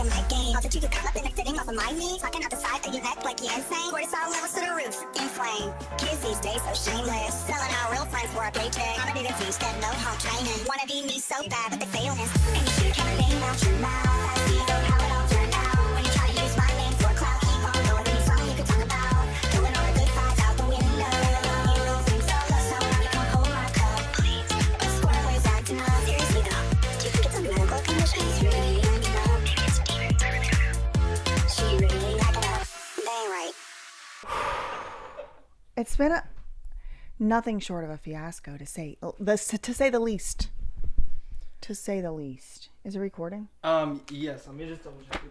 playing my game. I'll you to come up and sitting off of my knee. Talking out the side of your neck like you're insane. Cortisol levels to the roof, inflame. Kids these days so shameless. Selling out real friends for a paycheck. I'm ready to teach that no home training. Wanna be me so bad, but they failing. And you should have a name out your mouth. I see how it all turned out. When you try to use my name for clout, keep on going. Any song you could talk about. Throwing all the good vibes out the window. You don't think so? So now you come hold my cup. Please. A squirrel is acting up. Seriously though. Do you think it's a medical condition? He's really acting up. Maybe it's a demon. She really acting up. They ain't right. It's been nothing short of a fiasco to say the least. To say the least. Is it recording? Yes. Let me just double check.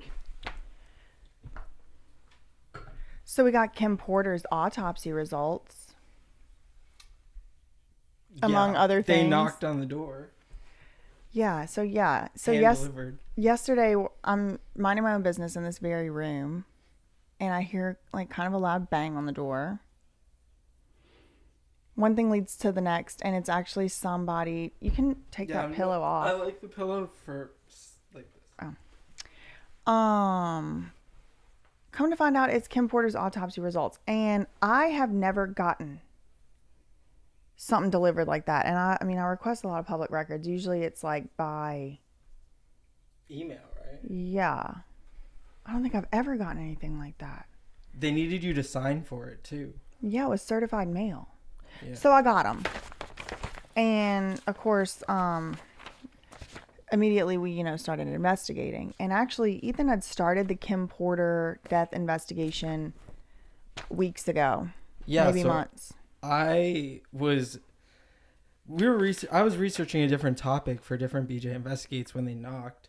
So we got Kim Porter's autopsy results, among other things. They knocked on the door. Yeah. So Delivered. yesterday I'm minding my own business in this very room, and I hear like kind of a loud bang on the door. One thing leads to the next, and it's actually somebody. You can take that pillow off. I like the pillow for like this. Oh. Come to find out, it's Kim Porter's autopsy results, and I have never gotten something delivered like that. And I mean, I request a lot of public records. Usually, it's like by email, right? Yeah. I don't think I've ever gotten anything like that. They needed you to sign for it too. Yeah, it was certified mail. Yeah. So I got them. And of course, immediately we, started investigating. And actually, Ethan had started the Kim Porter death investigation weeks ago. Yeah, maybe months. I was researching a different topic for different BJ Investigates when they knocked.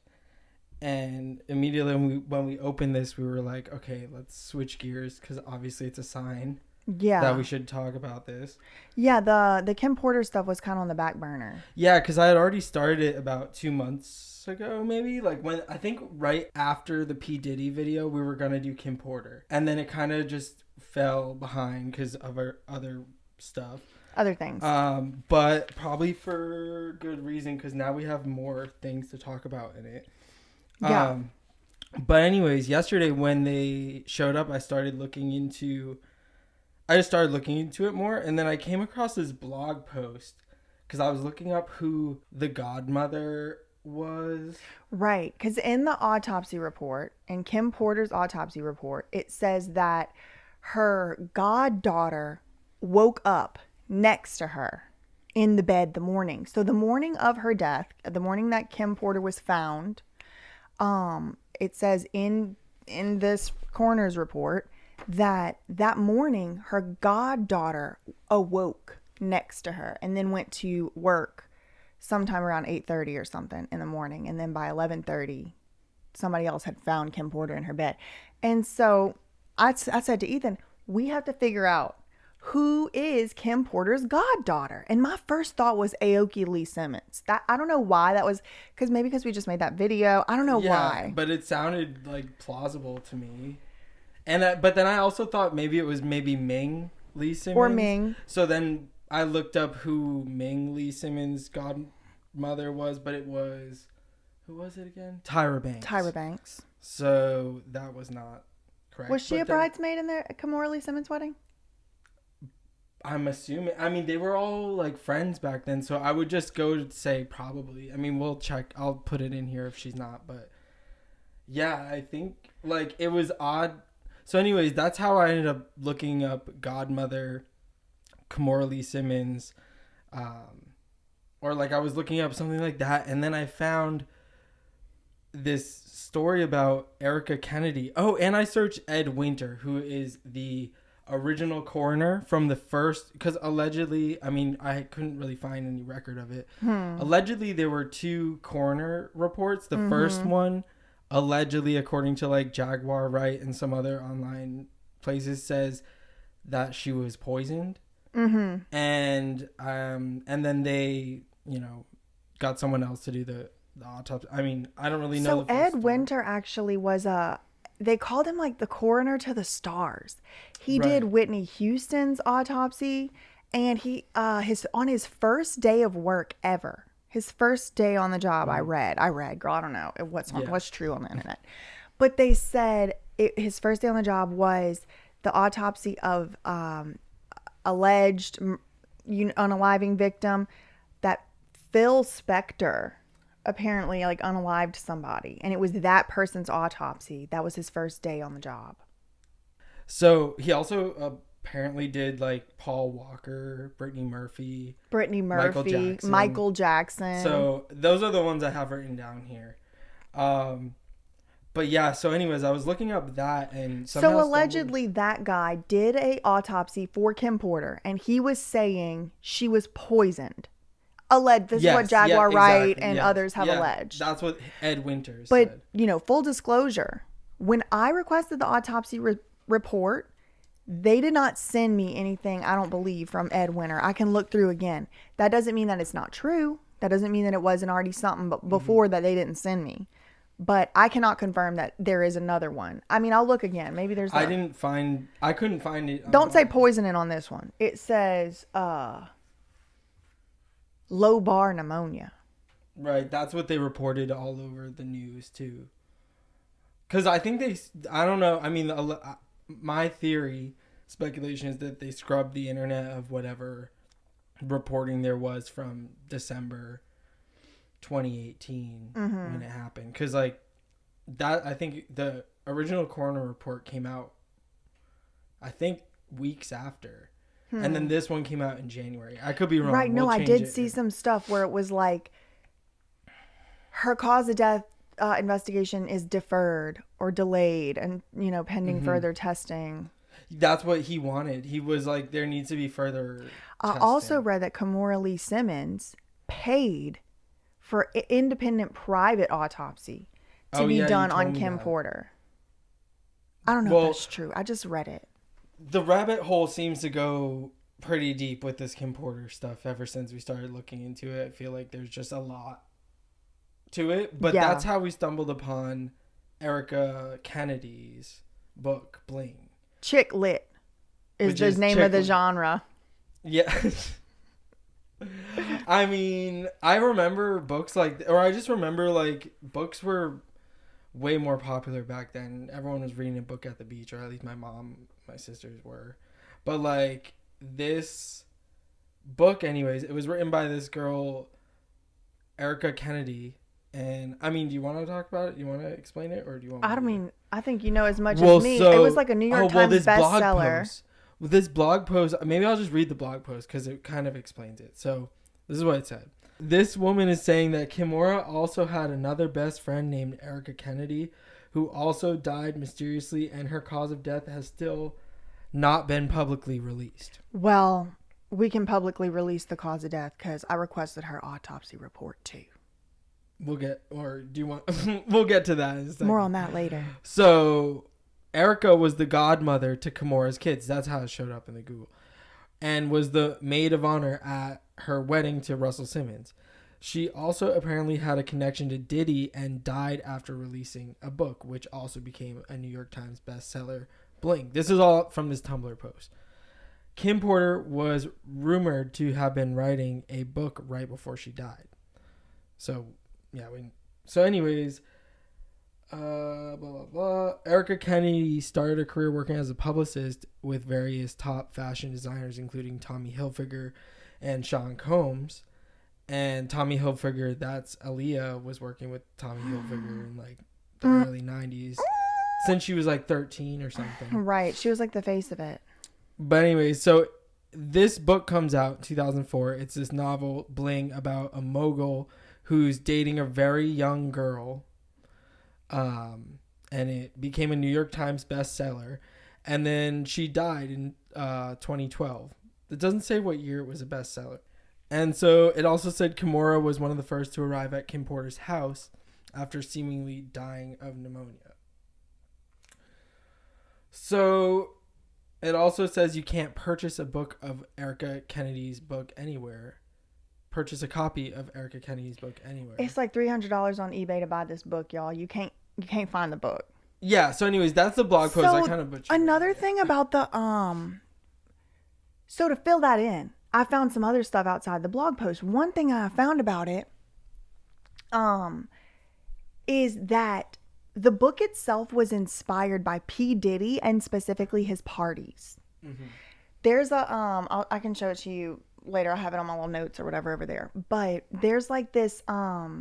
And immediately when we opened this, we were like, okay, let's switch gears because obviously it's a sign. Yeah. That we should talk about this. Yeah, the Kim Porter stuff was kind of on the back burner. Yeah, because I had already started it about 2 months ago, maybe. Like when I think right after the P. Diddy video, we were going to do Kim Porter. And then it kind of just fell behind because of our other stuff. Other things. But probably for good reason because now we have more things to talk about in it. Yeah. But anyways, yesterday when they showed up, I started looking into it more, and then I came across this blog post because I was looking up who the godmother was. Right, because in the autopsy report, in Kim Porter's autopsy report, it says that her goddaughter woke up next to her in the bed the morning. So the morning of her death, the morning that Kim Porter was found, it says in this coroner's report that morning her goddaughter awoke next to her and then went to work sometime around 8:30 or something in the morning, and then by 11:30 somebody else had found Kim Porter in her bed. And so I said to Ethan, we have to figure out who is Kim Porter's goddaughter. And my first thought was Aoki Lee Simmons. That I don't know why that was, because we just made that video. I don't know why, but it sounded like plausible to me. And but then I also thought maybe it was Ming Lee Simmons. Or Ming. So then I looked up who Ming Lee Simmons' godmother was, but it was, who was it again? Tyra Banks. So that was not correct. Was she a bridesmaid in the Kimora Lee Simmons wedding? I'm assuming. I mean, they were all like friends back then, so I would just go to say probably. I mean, we'll check. I'll put it in here if she's not, but yeah, I think like it was odd. So anyways, that's how I ended up looking up godmother Kimora Lee Simmons, or like I was looking up something like that, and then I found this story about Erica Kennedy. Oh, and I searched Ed Winter, who is the original coroner from the first, because allegedly, I mean, I couldn't really find any record of it. Allegedly, there were 2 coroner reports. The first one, allegedly, according to like Jaguar Right and some other online places, says that she was poisoned. And then they, got someone else to do the autopsy. I mean, I don't really know. So Ed Winter actually was they called him like the coroner to the stars. He did Whitney Houston's autopsy, and he on his first day of work ever, His first day on the job, I read, girl, I don't know what's true on the internet. But they said his first day on the job was the autopsy of alleged unaliving victim, that Phil Spector apparently like unalived somebody, and it was that person's autopsy. That was his first day on the job. So he also apparently did like Paul Walker, Brittany Murphy, Michael Jackson. So those are the ones I have written down here. But yeah, so anyways, I was looking up that, and so allegedly that guy did a autopsy for Kim Porter, and he was saying she was poisoned. This is what Jaguar Wright and others have alleged. That's what Ed Winters said. But, full disclosure, when I requested the autopsy report, they did not send me anything, I don't believe, from Ed Winter. I can look through again. That doesn't mean that it's not true. That doesn't mean that it wasn't already something but before that they didn't send me. But I cannot confirm that there is another one. I mean, I'll look again. Maybe there's I couldn't find it. Don't say poisoning on this one. It says lobar pneumonia. Right, that's what they reported all over the news too. Because I think I don't know. I mean, my speculation is that they scrubbed the internet of whatever reporting there was from December 2018 when it happened. Because like that, I think the original coroner report came out, I think, weeks after. And then this one came out in January. I could be wrong. Right. No, I did see some stuff where it was like her cause of death investigation is deferred or delayed and, pending further testing. That's what he wanted. He was like, there needs to be further testing. I also read that Kimora Lee Simmons paid for independent private autopsy to be done on Kim Porter. I don't know if that's true. I just read it. The rabbit hole seems to go pretty deep with this Kim Porter stuff ever since we started looking into it. I feel like there's just a lot to it. But that's how we stumbled upon Erica Kennedy's book, Bling. Chick lit is the name of the genre. Yeah. I mean, I remember books I just remember like books were way more popular back then. Everyone was reading a book at the beach, or at least my sisters were. But like this book, anyways, it was written by this girl, Erica Kennedy. And I mean, do you want to talk about it? You want to explain it, or do you want? I think you know as much as me. It was like a New York Times bestseller. With this blog post, maybe I'll just read the blog post because it kind of explains it. So this is what it said. This woman is saying that Kimora also had another best friend named Erica Kennedy, who also died mysteriously, and her cause of death has still not been publicly released. Well, we can publicly release the cause of death because I requested her autopsy report too. We'll get to that in a second. More on that later. So Erica was the godmother to Kimora's kids. That's how it showed up in the Google. And was the maid of honor at her wedding to Russell Simmons. She also apparently had a connection to Diddy and died after releasing a book, which also became a New York Times bestseller, Bling. This is all from this Tumblr post. Kim Porter was rumored to have been writing a book right before she died. So, yeah. Anyways, blah, blah, blah. Erica Kennedy started a career working as a publicist with various top fashion designers, including Tommy Hilfiger and Sean Combs. And Tommy Hilfiger, that's Aaliyah, was working with Tommy Hilfiger in like the early 90s since she was like 13 or something. Right. She was like the face of it. But anyway, so this book comes out in 2004. It's this novel, Bling, about a mogul who's dating a very young girl. And it became a New York Times bestseller. And then she died in 2012. It doesn't say what year it was a bestseller. And so it also said Kimora was one of the first to arrive at Kim Porter's house after seemingly dying of pneumonia. So it also says you can't purchase a book of Erica Kennedy's book anywhere. Purchase a copy of Erica Kennedy's book anywhere. It's like $300 on eBay to buy this book, y'all. You can't find the book. Yeah, so anyways, that's the blog post. I kind of butchered another thing about the so to fill that in, I found some other stuff outside the blog post. One thing I found about it is that the book itself was inspired by P. Diddy and specifically his parties. Mm-hmm. There's a I can show it to you later. I have it on my little notes or whatever over there. But there's like this I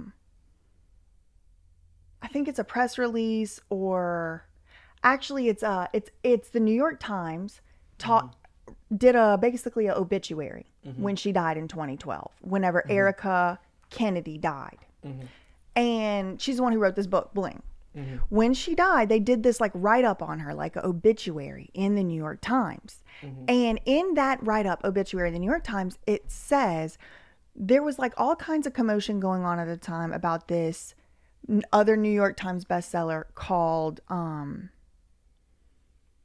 think it's a press release, or actually it's the New York Times did basically an obituary when she died in 2012, whenever Erica Kennedy died. And she's the one who wrote this book, Bling. When she died, they did this like write-up on her, like an obituary in the New York Times. And in that write-up obituary in the New York Times, it says there was like all kinds of commotion going on at the time about this other New York Times bestseller called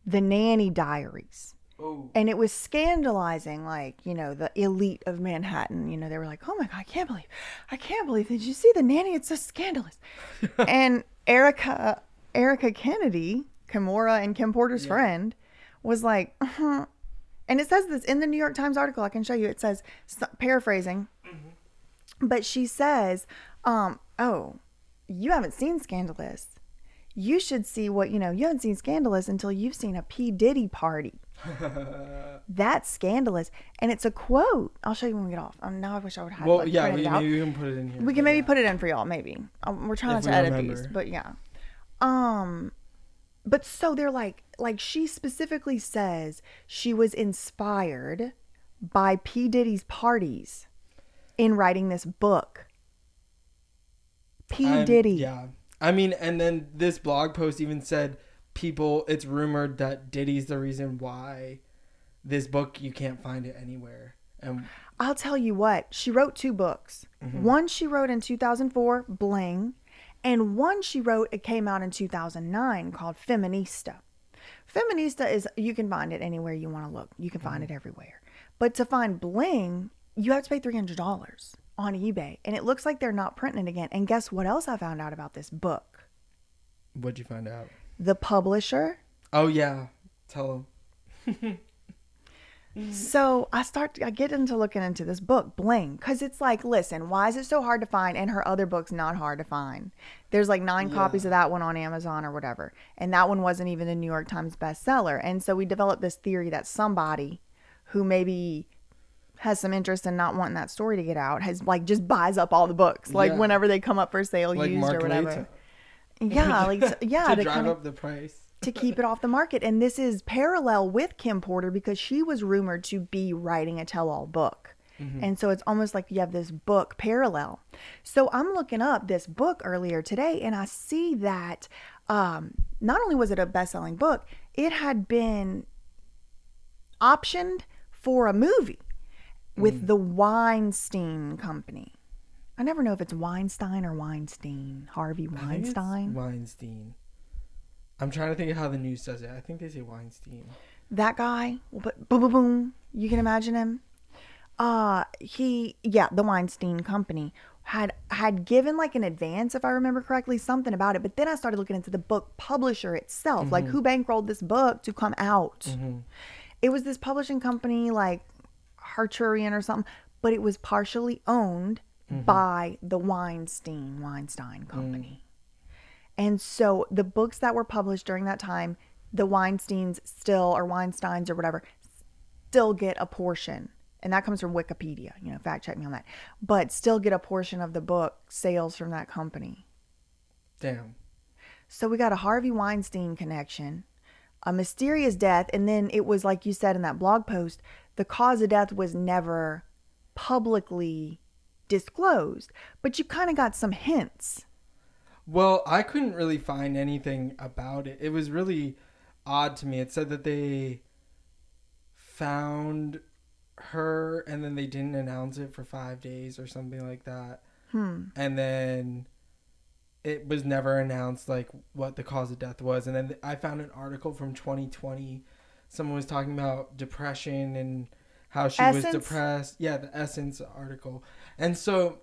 The Nanny Diaries. Oh. And it was scandalizing, like, you know, the elite of Manhattan. You know, they were like, oh my God, I can't believe, did you see The Nanny? It's so scandalous. And Erica Kennedy, Kimora and Kim Porter's friend, was like, And it says this in the New York Times article. I can show you. It says, paraphrasing, but she says, oh, you haven't seen Scandalous. You should see what, you haven't seen Scandalous until you've seen a P. Diddy party. That's scandalous. And it's a quote. I'll show you when we get off. Now I wish I would have maybe we can put it in here. We can maybe put it in for y'all, maybe. We're trying not to edit these, but yeah. But so they're like she specifically says she was inspired by P. Diddy's parties in writing this book. P. Diddy. Yeah. I mean, and then this blog post even said it's rumored that Diddy's the reason why this book, you can't find it anywhere. And I'll tell you what, she wrote 2 books. One she wrote in 2004, Bling, and one she wrote, it came out in 2009, called Feminista. Feminista is, you can find it anywhere you want to look. You can find it everywhere. But to find Bling, you have to pay $300 on eBay. And it looks like they're not printing it again. And guess what else I found out about this book? What'd you find out? The publisher. Oh, yeah. Tell them. So I get into looking into this book, Bling, because it's like, listen, why is it so hard to find? And her other book's not hard to find. There's like 9 copies of that one on Amazon or whatever. And that one wasn't even a New York Times bestseller. And so we developed this theory that somebody who maybe has some interest in not wanting that story to get out has like just buys up all the books, like whenever they come up for sale, like used Mark or whatever. Later. Yeah, to drive up the price. To keep it off the market. And this is parallel with Kim Porter because she was rumored to be writing a tell-all book. And so it's almost like you have this book parallel. So I'm looking up this book earlier today and I see that not only was it a best-selling book, it had been optioned for a movie with the Weinstein Company. I never know if it's Weinstein or Weinstein. Harvey Weinstein? Weinstein. I'm trying to think of how the news says it. I think they say Weinstein. That guy, but boom, boom, boom. You can imagine him. The Weinstein Company had given like an advance, if I remember correctly, something about it. But then I started looking into the book publisher itself, like who bankrolled this book to come out. It was this publishing company, like Harturian or something, but it was partially owned by the Weinstein Company. And so the books that were published during that time, the Weinsteins or Weinsteins or whatever, still get a portion. And that comes from Wikipedia, fact check me on that. But still get a portion of the book sales from that company. Damn. So we got a Harvey Weinstein connection, a mysterious death. And then it was like you said in that blog post, the cause of death was never publicly disclosed. But you kind of got some hints. Well, I couldn't really find anything about it. It was really odd to me. It said that they found her and then they didn't announce it for 5 days or something like that. And then it was never announced like what the cause of death was. And then I found an article from 2020. Someone was talking about depression and how she was depressed. Yeah, the Essence article. And so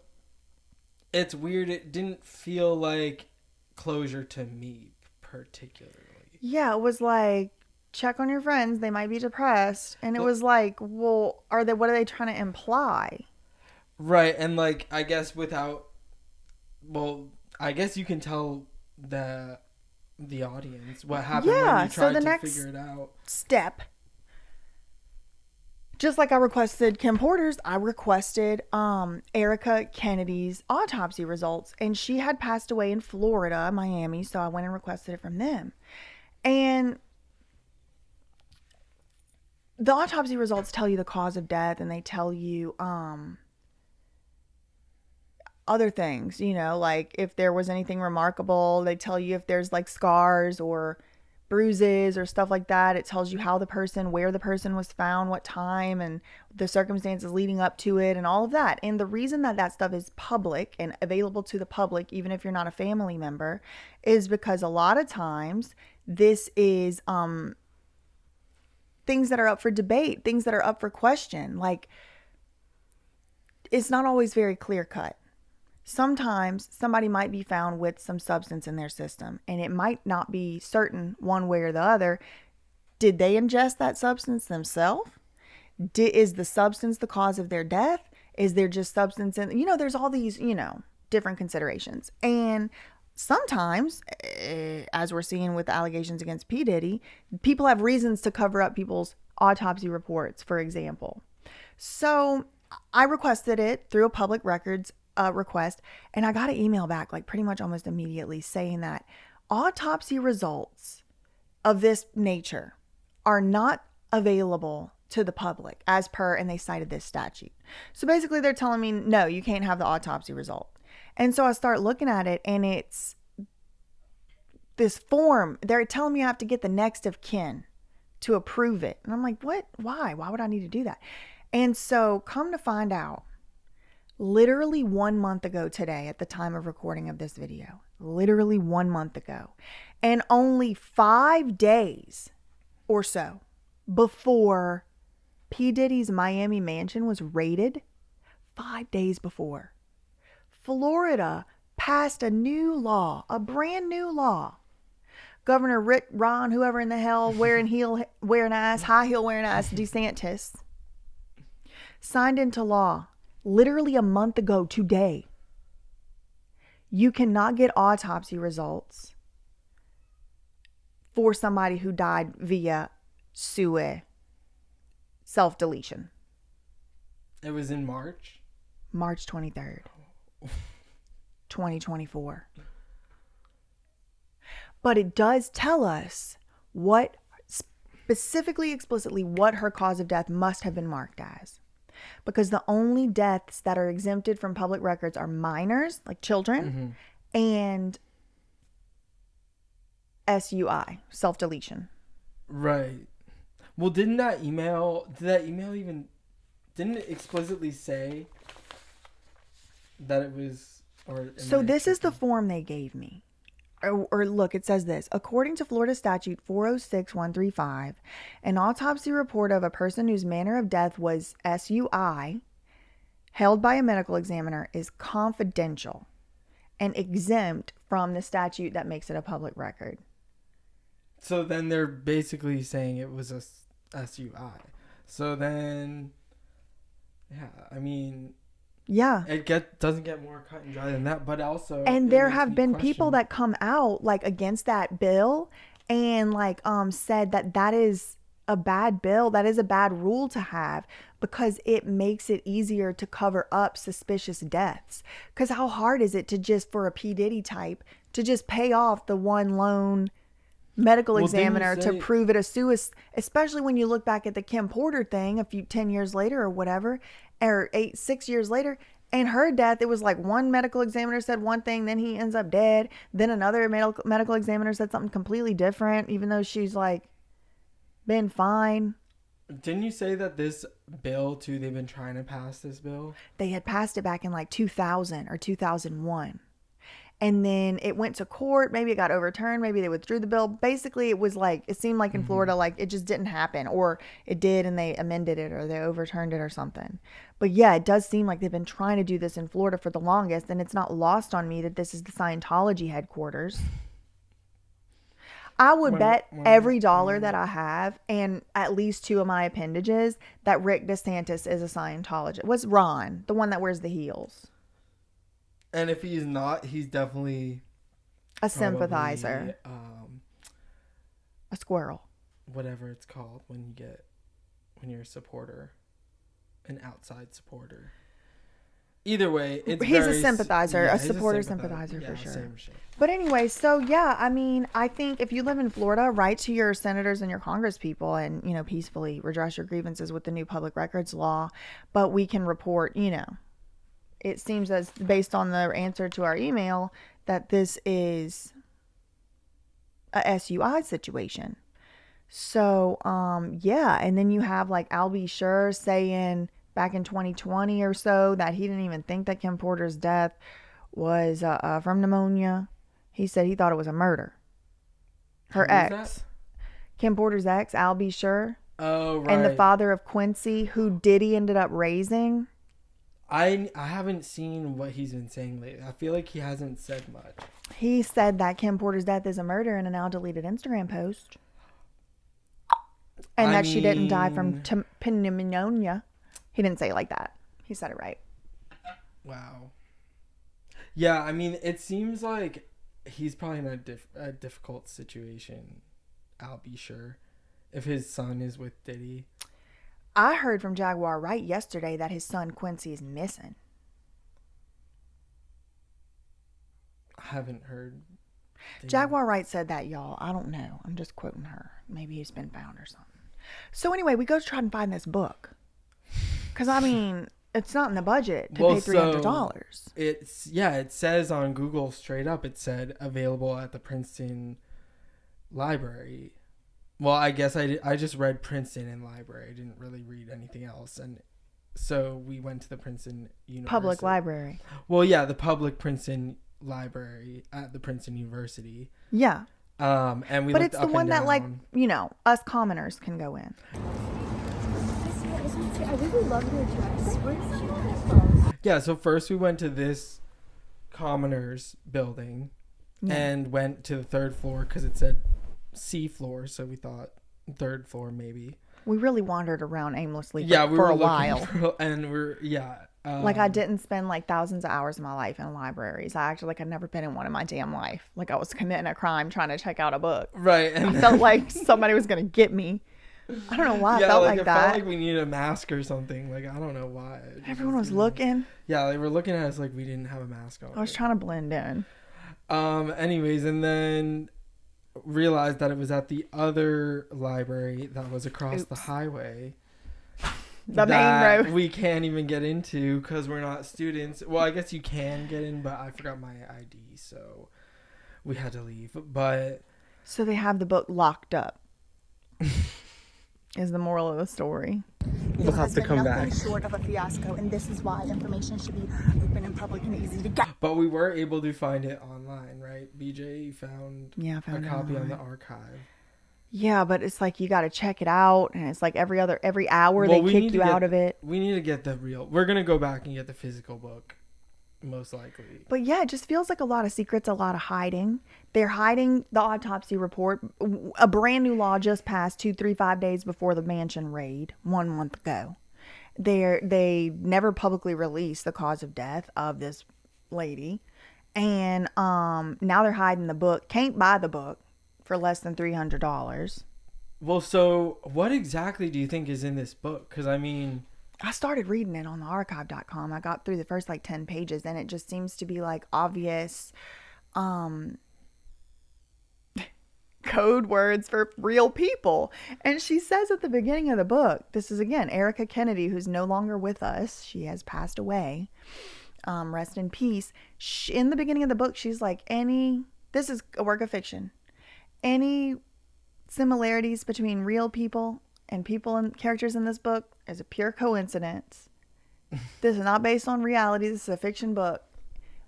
it's weird. It didn't feel like closure to me particularly. Yeah, it was like, check on your friends. They might be depressed. And it was like, well, what are they trying to imply? Right. And like, I guess without well, I guess you can tell the audience what happened when Yeah, you so tried the to next figure it out. step, just like I requested Kim Porter's, I requested Erica Kennedy's autopsy results, and she had passed away in Florida, Miami, so I went and requested it from them. And the autopsy results tell you the cause of death, and they tell you other things, you know, like if there was anything remarkable. They tell you if there's like scars or bruises or stuff like that. It tells you how the person, where the person was found, what time, and the circumstances leading up to it, and all of that. And the reason that that stuff is public and available to the public, even if you're not a family member, is because a lot of times this is things that are up for debate, things that are up for question. Like, it's not always very clear cut. Sometimes somebody might be found with some substance in their system, and it might not be certain one way or the other. Did they ingest that substance themselves? Is the substance the cause of their death? Is there just substance in, you know, there's all these, you know, different considerations. And sometimes, as we're seeing with the allegations against P. Diddy, people have reasons to cover up people's autopsy reports, for example. So I requested it through a public records request, and I got an email back like pretty much almost immediately saying that autopsy results of this nature are not available to the public as per, and they cited this statute. So basically they're telling me, no, you can't have the autopsy result. And so I start looking at it, and it's this form. They're telling me I have to get the next of kin to approve it. And I'm like, what? Why would I need to do that? And so come to find out, literally 1 month ago today, at the time of recording of this video, literally 1 month ago, and only 5 days or so before P. Diddy's Miami mansion was raided, 5 days before, Florida passed a new law, a brand new law. Governor Rick, Ron, whoever in the hell, high heel wearing ass, DeSantis, signed into law literally a month ago today. You cannot get autopsy results for somebody who died via self-deletion. It was in March 23rd, 2024. But it does tell us what, specifically, explicitly, what her cause of death must have been marked as. Because the only deaths that are exempted from public records are minors, like children, and SUI, self-deletion. Right. Well, didn't that email even, didn't it explicitly say that it was, or... So this is the form they gave me. Or look, it says this. According to Florida Statute 406135, an autopsy report of a person whose manner of death was SUI, held by a medical examiner, is confidential and exempt from the statute that makes it a public record. So then they're basically saying it was a SUI. So then, yeah, I mean... Yeah. It doesn't get more cut and dry than that, but also... And there have been people that come out like against that bill and like said that that is a bad bill. That is a bad rule to have because it makes it easier to cover up suspicious deaths. Because how hard is it to just, for a P. Diddy type, to just pay off the one lone medical examiner to prove it a suicide, especially when you look back at the Kim Porter thing 10 years later or whatever, or 6 years later, and her death, it was like one medical examiner said one thing, then he ends up dead, then another medical examiner said something completely different, even though she's like been fine. Didn't you say that this bill too, they've been trying to pass this bill? They had passed it back in like 2000 or 2001. And then it went to court. Maybe it got overturned. Maybe they withdrew the bill. Basically, it was like, it seemed like in Florida, like it just didn't happen, or it did and they amended it or they overturned it or something. But yeah, it does seem like they've been trying to do this in Florida for the longest. And it's not lost on me that this is the Scientology headquarters. I would bet every dollar that I have and at least 2 of my appendages that Rick DeSantis is a Scientologist. What's Ron? The one that wears the heels. And if he's not, he's definitely A sympathizer. A squirrel. Whatever it's called when you're a supporter, an outside supporter. Either way, he's a sympathizer, a supporter sympathizer for sure. Same shit. But anyway, so yeah, I mean, I think if you live in Florida, write to your senators and your Congress people and, you know, peacefully redress your grievances with the new public records law. But we can report, you know, it seems as based on the answer to our email that this is a SUI situation. So, yeah. And then you have like Al B. Sure saying back in 2020 or so that he didn't even think that Kim Porter's death was from pneumonia. He said he thought it was a murder. Her ex. Kim Porter's ex, Al B. Sure. Oh, right. And the father of Quincy, who Diddy ended up raising. I haven't seen what he's been saying lately. I feel like he hasn't said much. He said that Kim Porter's death is a murder in a now deleted Instagram post. And she didn't die from pneumonia. He didn't say it like that. He said it right. Wow. Yeah, I mean, it seems like he's probably in a difficult situation. I'll be sure. If his son is with Diddy. I heard from Jaguar Wright yesterday that his son Quincy is missing. I haven't heard. Jaguar Wright said that, y'all. I don't know. I'm just quoting her. Maybe he's been found or something. So anyway, we go to try and find this book. Because, I mean, it's not in the budget to pay $300. It says on Google straight up, it said available at the Princeton Library. Well, I guess I just read Princeton in library. I didn't really read anything else. And so we went to the Princeton University. Public library. Well, yeah, the public Princeton Library at the Princeton University. Yeah. And we but looked it's the up one and that, down. like, you know, us commoners can go in. I really love your dress. Where did you get it from? Yeah, so first we went to this commoners building and went to the third floor because it said C floor, so we thought third floor maybe. We really wandered around aimlessly we for were a while. Like I didn't spend like thousands of hours of my life in libraries. I acted like I'd never been in one in my damn life. Like I was committing a crime trying to check out a book. Right. And I felt like somebody was going to get me. I don't know why I felt like it that. Felt like we needed a mask or something. Like, I don't know why. Everyone was looking. Yeah, they were looking at us like we didn't have a mask on. I was trying to blend in. Anyways, and then realized that it was at the other library that was across the highway. The main road. We can't even get into because we're not students. Well, I guess you can get in, but I forgot my ID, so we had to leave. But so they have the book locked up. Is the moral of the story. We'll have to come back. Short of a fiasco, and this is why information should be open and public and easy to get. But we were able to find it online, right? BJ, you found I found a it copy online. on the archive. Yeah, but it's like you got to check it out, and it's like every hour they kick you out of it. We need to get the real. We're gonna go back and get the physical book, most likely. But yeah, it just feels like a lot of secrets, a lot of hiding. They're hiding the autopsy report. A brand new law just passed 5 days before the mansion raid 1 month ago. They never publicly released the cause of death of this lady, and now they're hiding the book. Can't buy the book for less than $300. Well, so what exactly do you think is in this book? Because I mean, I started reading it on the archive.com. I got through the first like 10 pages, and it just seems to be like obvious code words for real people. And she says at the beginning of the book, this is again Erica Kennedy, who's no longer with us. She has passed away. Rest in peace. In the beginning of the book, she's like, this is a work of fiction. Any similarities between real people and people and characters in this book is a pure coincidence. This is not based on reality. This is a fiction book.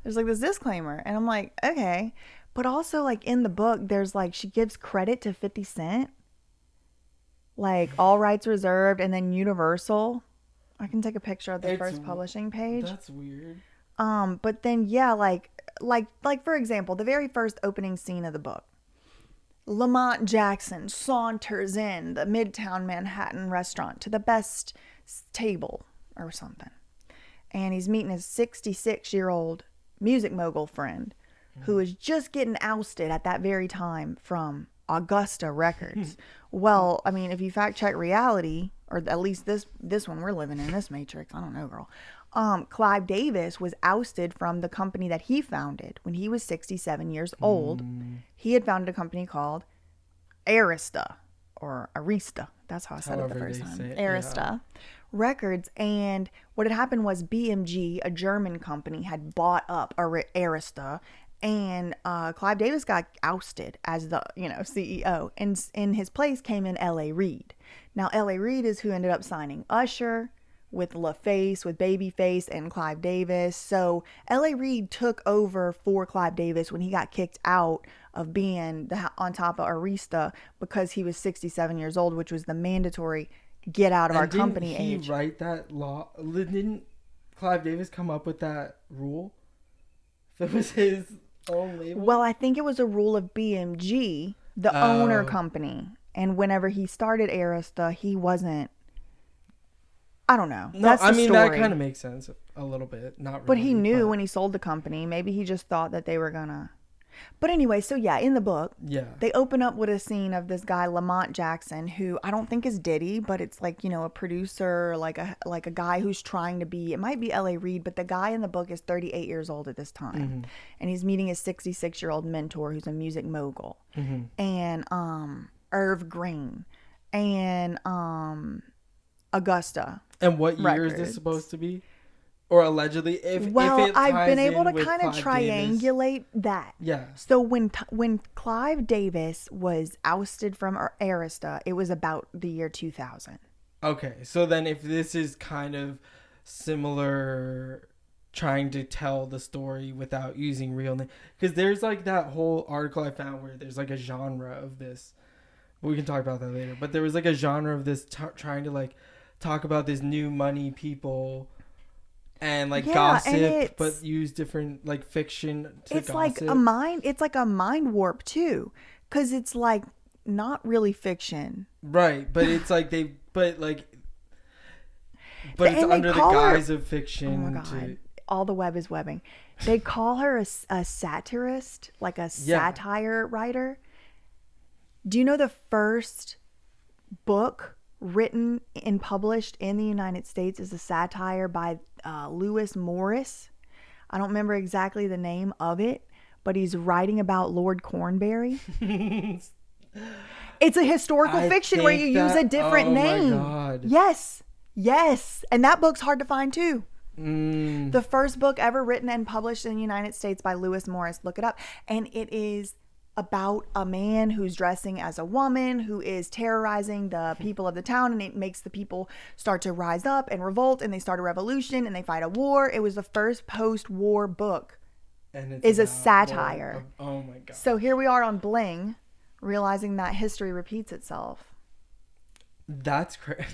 There's like this disclaimer, and I'm like, okay. But also, like, in the book, there's like, she gives credit to 50 Cent. Like, all rights reserved, and then Universal. I can take a picture of the first publishing page. That's weird. But then, yeah, like for example, the very first opening scene of the book. Lamont Jackson saunters in the Midtown Manhattan restaurant to the best table or something. And he's meeting his 66-year-old music mogul friend who was just getting ousted at that very time from Augusta Records. Well, I mean, if you fact check reality, or at least this one we're living in, this matrix, I don't know, girl. Clive Davis was ousted from the company that he founded when he was 67 years old. He had founded a company called Arista or Arista. That's how I said it the first time. Arista Records. And what had happened was BMG, a German company, had bought up Arista, and Clive Davis got ousted as the CEO, and in his place came in L.A. Reid. Now L.A. Reid is who ended up signing Usher with LaFace, with Babyface, and Clive Davis. So L.A. Reid took over for Clive Davis when he got kicked out of being on top of Arista because he was 67 years old, which was the mandatory get out of our company age. Didn't he write that law? Didn't Clive Davis come up with that rule? If it was his own label? Well, I think it was a rule of BMG, the owner company. And whenever he started Arista, he wasn't. I don't know. No, I mean, that kind of makes sense a little bit. Not really. But he knew when he sold the company. Maybe he just thought that they were gonna. But anyway, so yeah, in the book, they open up with a scene of this guy Lamont Jackson, who I don't think is Diddy, but it's like, a producer, like a guy who's trying to be. It might be L.A. Reid, but the guy in the book is 38 years old at this time, and he's meeting his 66-year-old mentor, who's a music mogul, and Irv Green, and Augusta. And what year Records. Is this supposed to be? Or allegedly, if I've been able to kind of triangulate that. Yeah. So when Clive Davis was ousted from Arista, it was about the year 2000. Okay, so then if this is kind of similar, trying to tell the story without using real names, because there's like that whole article I found where there's like a genre of this. We can talk about that later. But there was like a genre of this trying to like talk about this new money people. And like gossip, but use different like fiction to it's gossip. It's like a mind warp too, because it's like not really fiction, right? But it's like but it's under the guise of fiction. Oh my god! All the web is webbing. They call her a satirist, like a satire writer. Do you know the first book written and published in the United States is a satire by Lewis Morris? I don't remember exactly the name of it, but he's writing about Lord Cornbury. It's a historical fiction where you use a different name. Oh my God. Yes. And that book's hard to find too. The first book ever written and published in the United States by Lewis Morris. Look it up. And it is about a man who's dressing as a woman who is terrorizing the people of the town, and it makes the people start to rise up and revolt, and they start a revolution and they fight a war. It was the first post-war book. And it's a satire. Oh my god. So here we are on Bling, realizing that history repeats itself. That's crazy.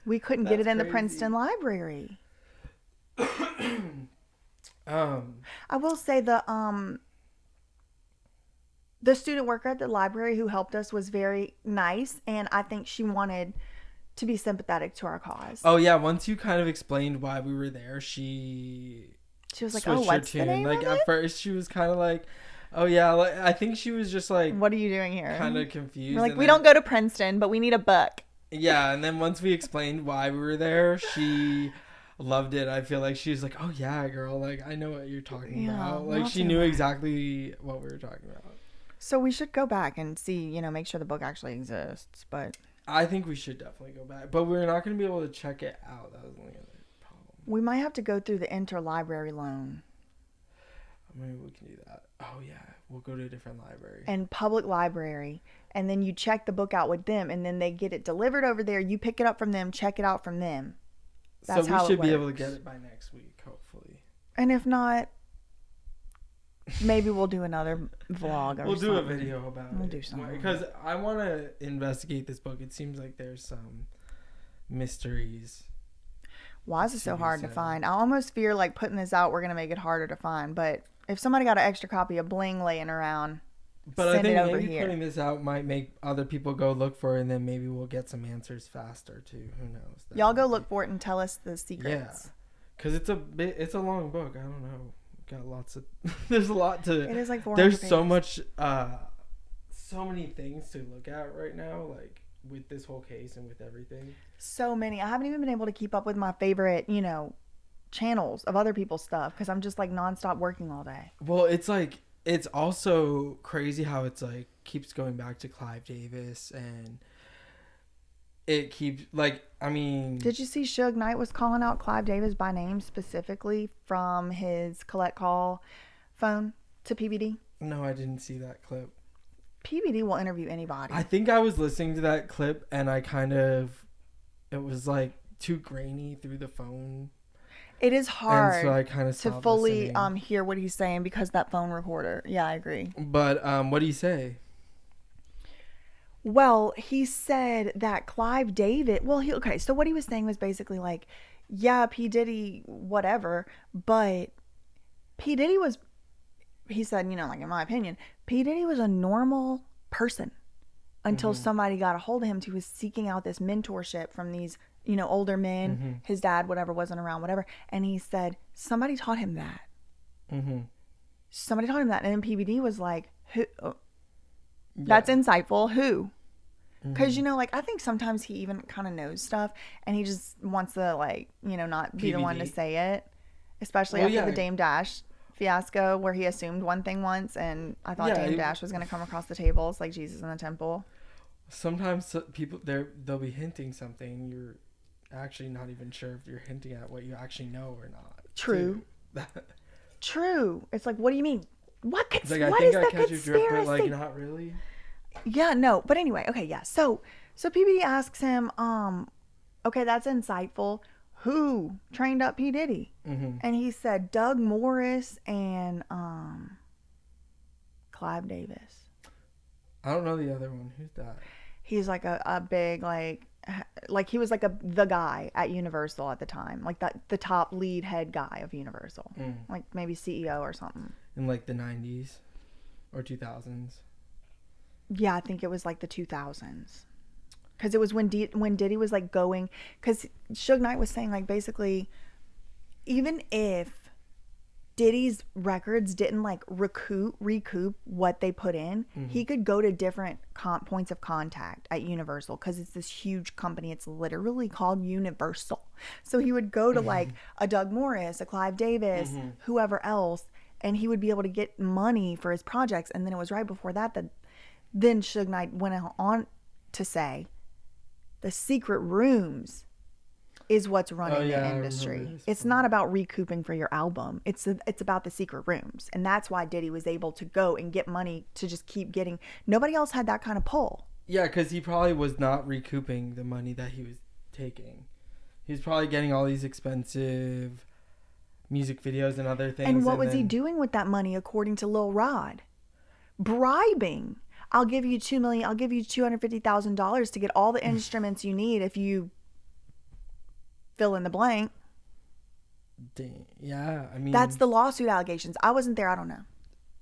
We couldn't get it in the Princeton library. I will say the student worker at the library who helped us was very nice, and I think she wanted to be sympathetic to our cause. Oh yeah, once you kind of explained why we were there, she was like, "Oh, what's the name Like of it?" At first, she was kind of like, "Oh yeah," like, I think she was just like, "What are you doing here?" Kind of confused. We're like, "We don't go to Princeton, but we need a book." Yeah, and then once we explained why we were there, she loved it. I feel like she's like, "Oh yeah, girl, like I know what you're talking about." Like she knew exactly what we were talking about. So we should go back and see, make sure the book actually exists. But I think we should definitely go back. But we're not going to be able to check it out. That was the only other problem. We might have to go through the interlibrary loan. Maybe we can do that. Oh, yeah. We'll go to a different library. And public library. And then you check the book out with them. And then they get it delivered over there. You pick it up from them. Check it out from them. That's how it works. So we should be able to get it by next week, hopefully. And if not, maybe we'll do another vlog or we'll something. Do a video about it. We'll do something. Because I want to investigate this book. It seems like there's some mysteries. Why is it so hard to find? I almost fear like putting this out, we're going to make it harder to find. But if somebody got an extra copy of Bling laying around, but send I think it over maybe here. Putting this out might make other people go look for it, and then maybe we'll get some answers faster too. Who knows? Y'all go look for it and tell us the secrets. Yeah. Because it's a long book. I don't know. Got lots of, there's a lot to. It is like 400 There's pages. so much, so many things to look at right now, like with this whole case and with everything. So many. I haven't even been able to keep up with my favorite, channels of other people's stuff because I'm just like nonstop working all day. Well, it's like, it's also crazy how it's like keeps going back to Clive Davis, and it keeps like, I mean, Did you see Suge Knight was calling out Clive Davis by name specifically from his collect call phone to PBD? no, I didn't see that clip. PBD will interview anybody. I think I was listening to that clip and it was like too grainy through the phone. It is hard And so I kind of to stopped fully listening. hear what he's saying because that phone recorder. Yeah, I agree. But what do you say? Well, he said that Clive David, okay, so what he was saying was basically like, yeah, P. Diddy, whatever, but P. Diddy was, he said, like in my opinion, P. Diddy was a normal person until somebody got a hold of him. He was seeking out this mentorship from these, older men. His dad, whatever, wasn't around, whatever. And he said, somebody taught him that. Somebody taught him that. And then PBD was like, who? That's insightful. Who? Because, I think sometimes he even kind of knows stuff and he just wants to, not be the one to PBD. say it. Especially after the Dame Dash fiasco where he assumed one thing once and I thought Dame Dash was going to come across the tables like Jesus in the temple. Sometimes people, they'll be hinting something. You're actually not even sure if you're hinting at what you actually know or not. True. True. It's like, what do you mean? What It's like, what I is think I the catch your drift, but like conspiracy? not really. Yeah, no. But anyway, okay, yeah. So PBD asks him, okay, that's insightful. Who trained up P. Diddy? And he said Doug Morris and Clive Davis. I don't know the other one. Who's that? He's like a big like he was like the guy at Universal at the time, like the top lead head guy of Universal, like maybe CEO or something. In like the 90s or 2000s. Yeah, I think it was like the 2000s. Because it was when Diddy was like going, because Suge Knight was saying like basically, even if Diddy's records didn't like recoup what they put in, he could go to different points of contact at Universal because it's this huge company. It's literally called Universal. So he would go to like a Doug Morris, a Clive Davis, whoever else, and he would be able to get money for his projects. And then it was right before that then Suge Knight went on to say, the secret rooms is what's running the industry. It's not about recouping for your album. It's about the secret rooms. And that's why Diddy was able to go and get money to just keep getting. Nobody else had that kind of pull. Yeah, because he probably was not recouping the money that he was taking. He was probably getting all these expensive music videos and other things. And what was he doing with that money, according to Lil Rod? Bribing. I'll give you $2 million. I'll give you $250,000 to get all the instruments you need if you fill in the blank. Yeah, I mean, that's the lawsuit allegations. I wasn't there. I don't know.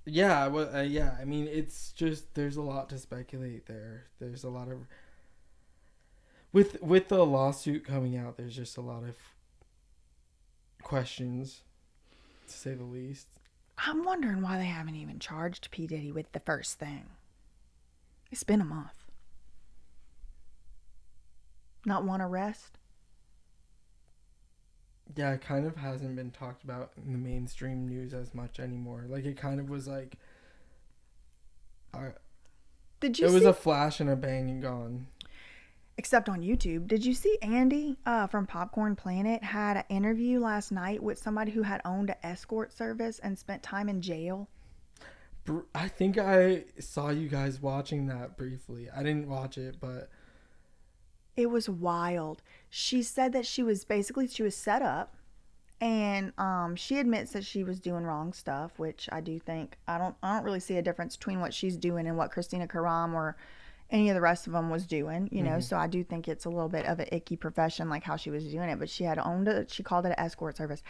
Yeah, well, yeah. I mean, it's just there's a lot to speculate there. There's a lot of with the lawsuit coming out. There's just a lot of questions, to say the least. I'm wondering why they haven't even charged P. Diddy with the first thing. It's been a month. Not one arrest. Yeah, it kind of hasn't been talked about in the mainstream news as much anymore. Like, it kind of was like... Did you It was a flash and a bang and gone. Except on YouTube. Did you see Andy from Popcorn Planet had an interview last night with somebody who had owned an escort service and spent time in jail? I think I saw you guys watching that briefly. I didn't watch it, but... It was wild. She said that she was set up, and she admits that she was doing wrong stuff, which I do think I don't really see a difference between what she's doing and what Christina Karam or any of the rest of them was doing, you know. So I do think it's a little bit of an icky profession, like how she was doing it. But she had owned it. She called it an escort service,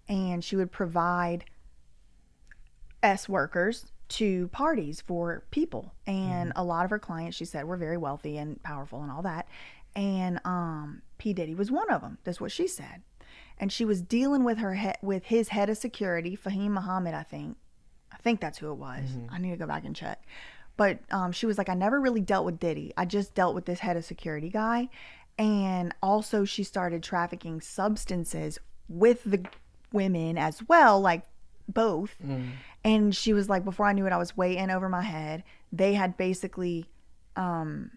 and she would provide workers to parties for people, and a lot of her clients, she said, were very wealthy and powerful and all that. And P. Diddy was one of them. That's what she said. and she was dealing with with his head of security, Fahim Muhammad, I think that's who it was. I need to go back and check. But she was like, I never really dealt with Diddy. I just dealt with this head of security guy. And also she started trafficking substances with the women as well, like both. And she was like, before I knew it, I was way in over my head. They had basically been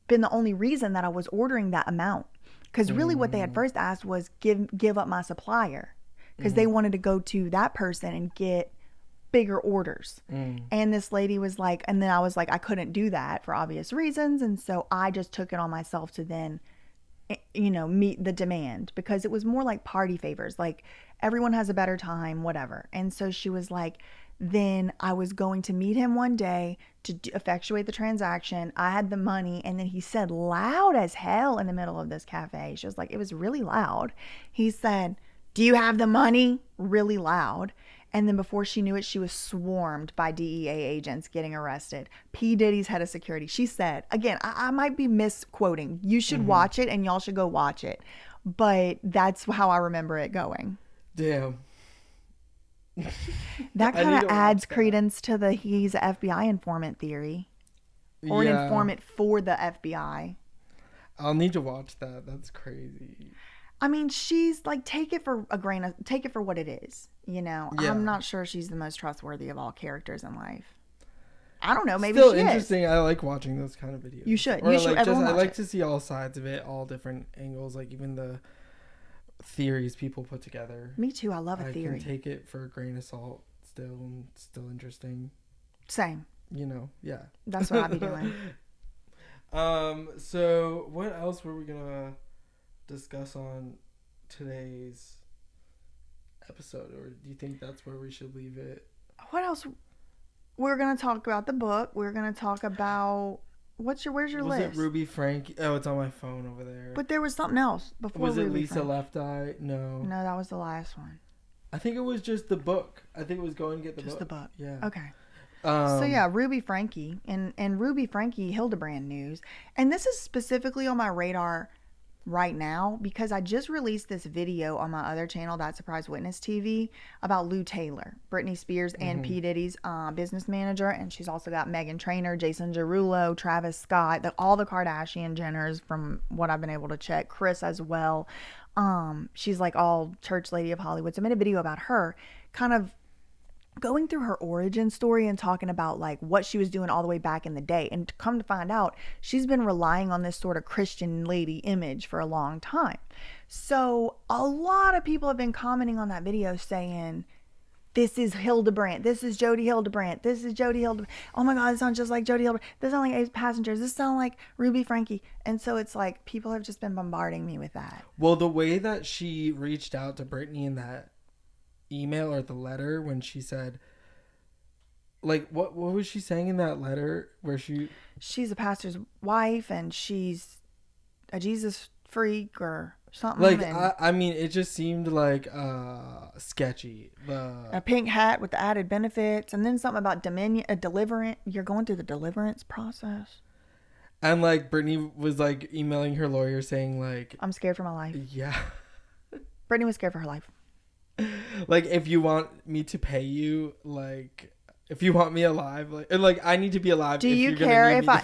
the only reason that I was ordering that amount. Because really what they had first asked was give up my supplier. Because they wanted to go to that person and get bigger orders. And this lady was like, and then I was like, I couldn't do that for obvious reasons. And so I just took it on myself to then, you know, meet the demand, because it was more like party favors. Like everyone has a better time, whatever. And so she was like, then I was going to meet him one day to effectuate the transaction. I had the money. And then he said loud as hell in the middle of this cafe. She was like, it was really loud. He said, do you have the money? Really loud. And then before she knew it, she was swarmed by DEA agents getting arrested. P. Diddy's head of security. She said, again, I might be misquoting. You should watch it, and y'all should go watch it. But that's how I remember it going. Damn. That kind of adds credence to the he's an FBI informant theory. Or an informant for the FBI. I'll need to watch that. That's crazy. I mean, she's like, take it for what it is. You know, Yeah. I'm not sure she's the most trustworthy of all characters in life. I don't know. Maybe Still she interesting. is. I like watching those kind of videos. You should. Or You should. like Everyone I watch like it. to see all sides of it, all different angles, like even the theories people put together. Me too. I love a theory. I can take it for a grain of salt. Still interesting. Same. You know, yeah. That's what I'd be doing. So what else were we gonna discuss on today's episode, or do you think that's where we should leave it? What else? We're gonna talk about the book. We're gonna talk about where's your Was list? it Ruby Franke? Oh, it's on my phone over there. But there was something else before. Was it Ruby Lisa Frank. Left Eye? No. No, that was the last one. I think it was just the book. I think it was Go and Get the Just Book. the book. Yeah. Okay. So yeah, Ruby Franke and Ruby Franke Hildebrand news. And this is specifically on my radar right now because I just released this video on my other channel, That Surprise Witness TV, about Lou Taylor, Britney Spears and P. Diddy's business manager. And she's also got Meghan Trainor, Jason Derulo, Travis Scott, all the Kardashian Jenners from what I've been able to check, Chris as well. She's like all church lady of Hollywood. So I made a video about her, kind of going through her origin story and talking about like what she was doing all the way back in the day. And to come to find out, she's been relying on this sort of Christian lady image for a long time. So a lot of people have been commenting on that video saying, this is Hildebrandt. This is Jodi Hildebrandt. This is Jodi Hildebrandt. Oh my God, this sounds just like Jodi Hildebrandt. This sounds like Ace Passengers. This sounds like Ruby Franke. And so it's like people have just been bombarding me with that. Well, the way that she reached out to Britney in that email or the letter when she said, like, what was she saying in that letter where she's a pastor's wife and she's a Jesus freak or something. Like, I mean, it just seemed like sketchy. A pink hat with the added benefits, and then something about deliverance. You're going through the deliverance process. And like Britney was like emailing her lawyer saying like, I'm scared for my life. Yeah. Britney was scared for her life. Like, if you want me to pay you, like, if you want me alive, like I need to be alive. Do you care if I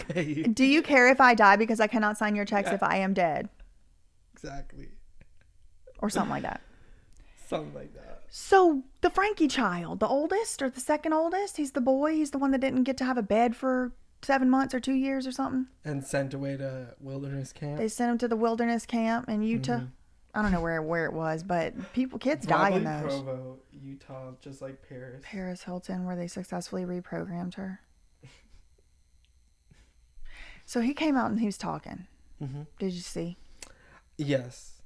do you care if I die because I cannot sign your checks if I am dead? Exactly. Or something like that. Something like that. So the Franke child, the oldest or the second oldest, he's the boy. He's the one that didn't get to have a bed for 7 months or 2 years or something. And sent away to wilderness camp. They sent him to the wilderness camp in Utah. Mm-hmm. I don't know where it was, but kids die in those. Provo, Utah, just like Paris. Paris Hilton, where they successfully reprogrammed her. So he came out and he was talking. Mm-hmm. Did you see? Yes,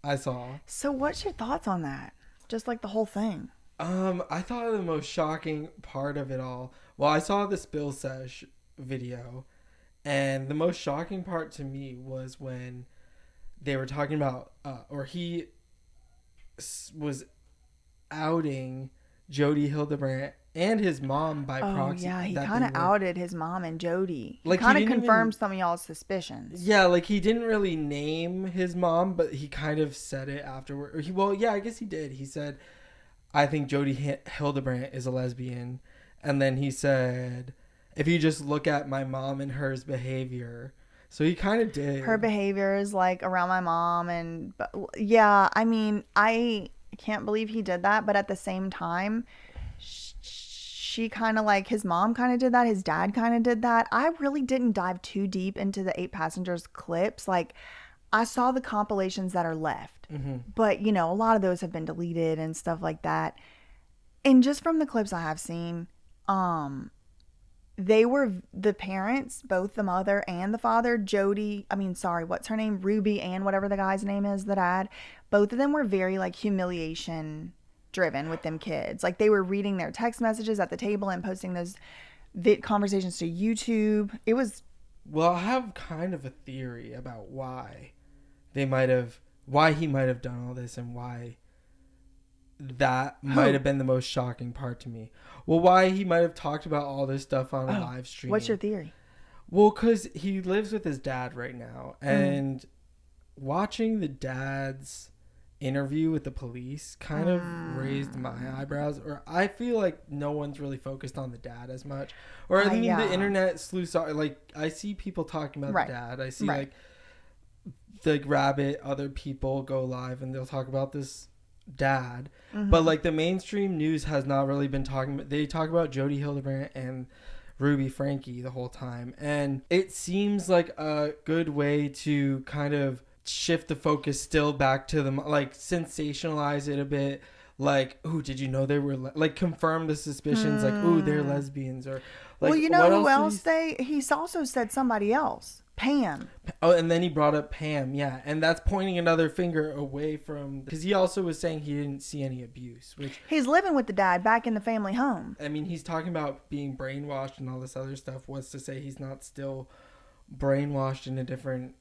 I saw. So what's your thoughts on that? Just like the whole thing. I thought the most shocking part of it all. Well, I saw the Spill Sesh video, and the most shocking part to me was when they were talking about, or he was outing Jodi Hildebrandt and his mom by proxy. Yeah, he that kind of they were- outed his mom and Jodi. He Like, he kind of didn't confirmed even- some of y'all's suspicions. Yeah, like he didn't really name his mom, but he kind of said it afterward. I guess he did. He said, "I think Jodi Hildebrandt is a lesbian," and then he said, "If you just look at my mom and her's behavior," so he kind of did. Her behavior is like around my mom, and yeah, I mean, I can't believe he did that, but at the same time, she kind of like, his mom kind of did that, his dad kind of did that. I really didn't dive too deep into the 8 Passengers clips. Like, I saw the compilations that are left, but you know, a lot of those have been deleted and stuff like that. And just from the clips I have seen, they were the parents, both the mother and the father, what's her name? Ruby, and whatever the guy's name is, the dad. Both of them were very like humiliation driven with them kids. Like, they were reading their text messages at the table and posting those conversations to YouTube. It was... Well, I have kind of a theory about why he might have done all this, and why that might have been the most shocking part to me. Well, why he might have talked about all this stuff on a live stream. What's your theory? Well, because he lives with his dad right now, and watching the dad's interview with the police kind of raised my eyebrows. Or I feel like no one's really focused on the dad as much. Or I mean, the internet sleuths are like, I see people talking about the dad. I see like the Rabbit, other people go live and they'll talk about this dad, but like the mainstream news has not really been talking about. They talk about Jodi Hildebrandt and Ruby Franke the whole time, and it seems like a good way to kind of shift the focus still back to them, like sensationalize it a bit, like, ooh, did you know they were like confirm the suspicions, like, ooh, they're lesbians, or like, well, you know who else he's also said somebody else, Pam. Oh, and then he brought up Pam, yeah, and that's pointing another finger away from, because he also was saying he didn't see any abuse, which he's living with the dad back in the family home. I mean, he's talking about being brainwashed and all this other stuff. What's to say he's not still brainwashed in a different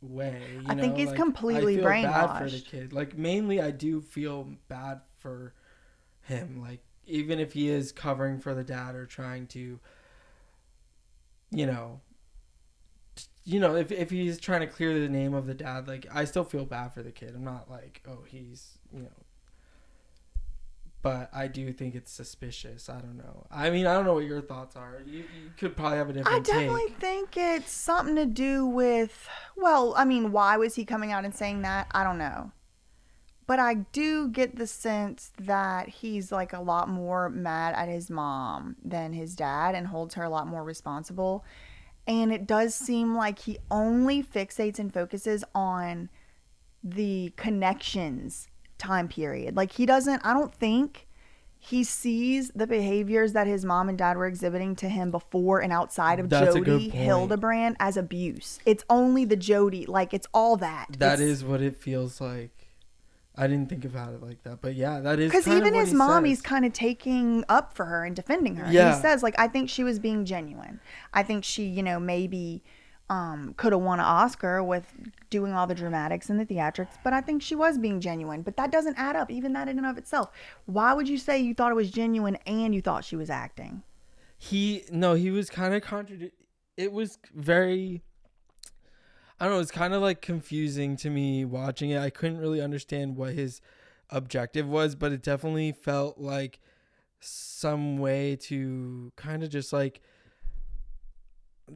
way? I think he's completely brainwashed. I feel bad for the kid. Like, mainly, I do feel bad for him. Like, even if he is covering for the dad or trying to, if he's trying to clear the name of the dad, like, I still feel bad for the kid. I'm not like, oh, he's, but I do think it's suspicious. I don't know. I mean, I don't know what your thoughts are. You could probably have a different take. I definitely think it's something to do with, well, I mean, why was he coming out and saying that? I don't know. But I do get the sense that he's like a lot more mad at his mom than his dad and holds her a lot more responsible. And it does seem like he only fixates and focuses on the connections time period. Like, I don't think he sees the behaviors that his mom and dad were exhibiting to him before and outside of Jodi Hildebrandt as abuse. It's only the Jodi, like, it's all that. That is what it feels like. I didn't think about it like that, but yeah, that is because even his mom, he's kind of taking up for her and defending her. Yeah. He says, like, I think she was being genuine. I think she, maybe could have won an Oscar with doing all the dramatics and the theatrics, but I think she was being genuine. But that doesn't add up, even that in and of itself. Why would you say you thought it was genuine and you thought she was acting? He was kind of contradicting. It was very, I don't know, it's kind of like confusing to me watching it. I couldn't really understand what his objective was, but it definitely felt like some way to kind of just like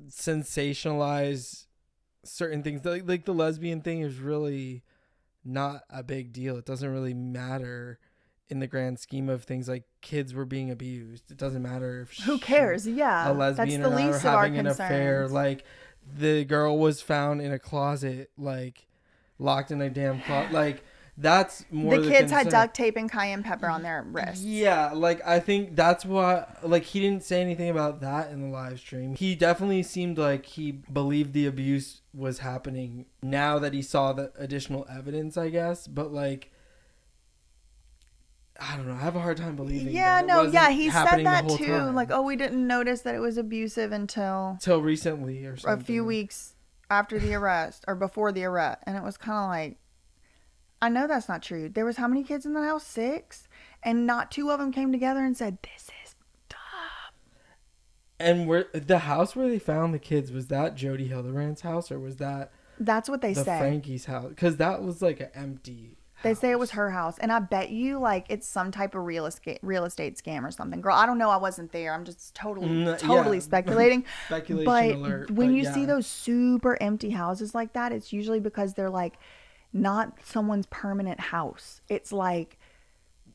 sensationalize certain things. Like the lesbian thing is really not a big deal. It doesn't really matter in the grand scheme of things. Like, kids were being abused. It doesn't matter if who cares? Yeah, a lesbian that's the or not, least or of our having an concerns. affair. Like, the girl was found in a closet, like locked in a damn closet. Like, that's more the kids had duct tape and cayenne pepper on their wrists. Yeah, like, I think that's what, like, he didn't say anything about that in the live stream. He definitely seemed like he believed the abuse was happening now that he saw the additional evidence, I guess. But, like, I don't know. I have a hard time believing. Yeah, he said that too. Time. Like, oh, we didn't notice that it was abusive until recently or something. A few weeks after the arrest or before the arrest, and it was kind of like, I know that's not true. There was how many kids in the house? 6, and not 2 of them came together and said, "This is And where the house where they found the kids, was that Jodi Hildebrands' house, or was that That's what they the say. Franke's house? Because that was like an empty They say it was house. her house, and I bet you like it's some type of real estate scam or something. Girl, I don't know. I wasn't there. I'm just totally Yeah. speculating. Speculation But alert. when but you yeah. see those super empty houses like that, it's usually because they're like not someone's permanent house. It's like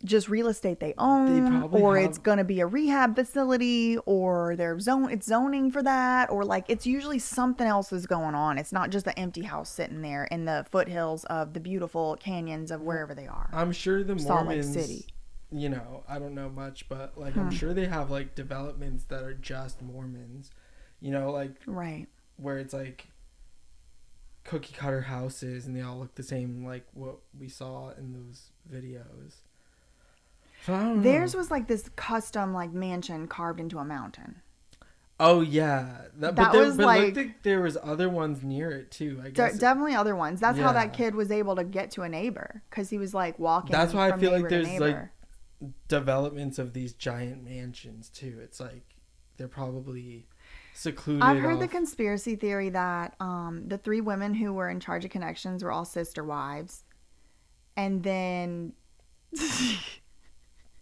just real estate they own, probably or have- it's gonna be a rehab facility, or it's zoning for that, or like it's usually something else is going on. It's not just an empty house sitting there in the foothills of the beautiful canyons of wherever they are. I'm sure the Salt Lake Mormons, City. you know, I don't know much, but like I'm sure they have like developments that are just Mormons, you know, like Right. where it's like cookie cutter houses and they all look the same, like what we saw in those videos. So I don't Theirs know. was like this custom like mansion carved into a mountain. Oh yeah, That but was but like- looked like there was other ones near it too. I guess Definitely other ones. That's how that Yeah. kid was able to get to a neighbor, because he was like walking. That's why I from feel like neighbor to there's like neighbor. developments of these giant mansions too. It's like they're probably secluded. I've heard the off- conspiracy theory that the 3 women who were in charge of connections were all sister wives, and then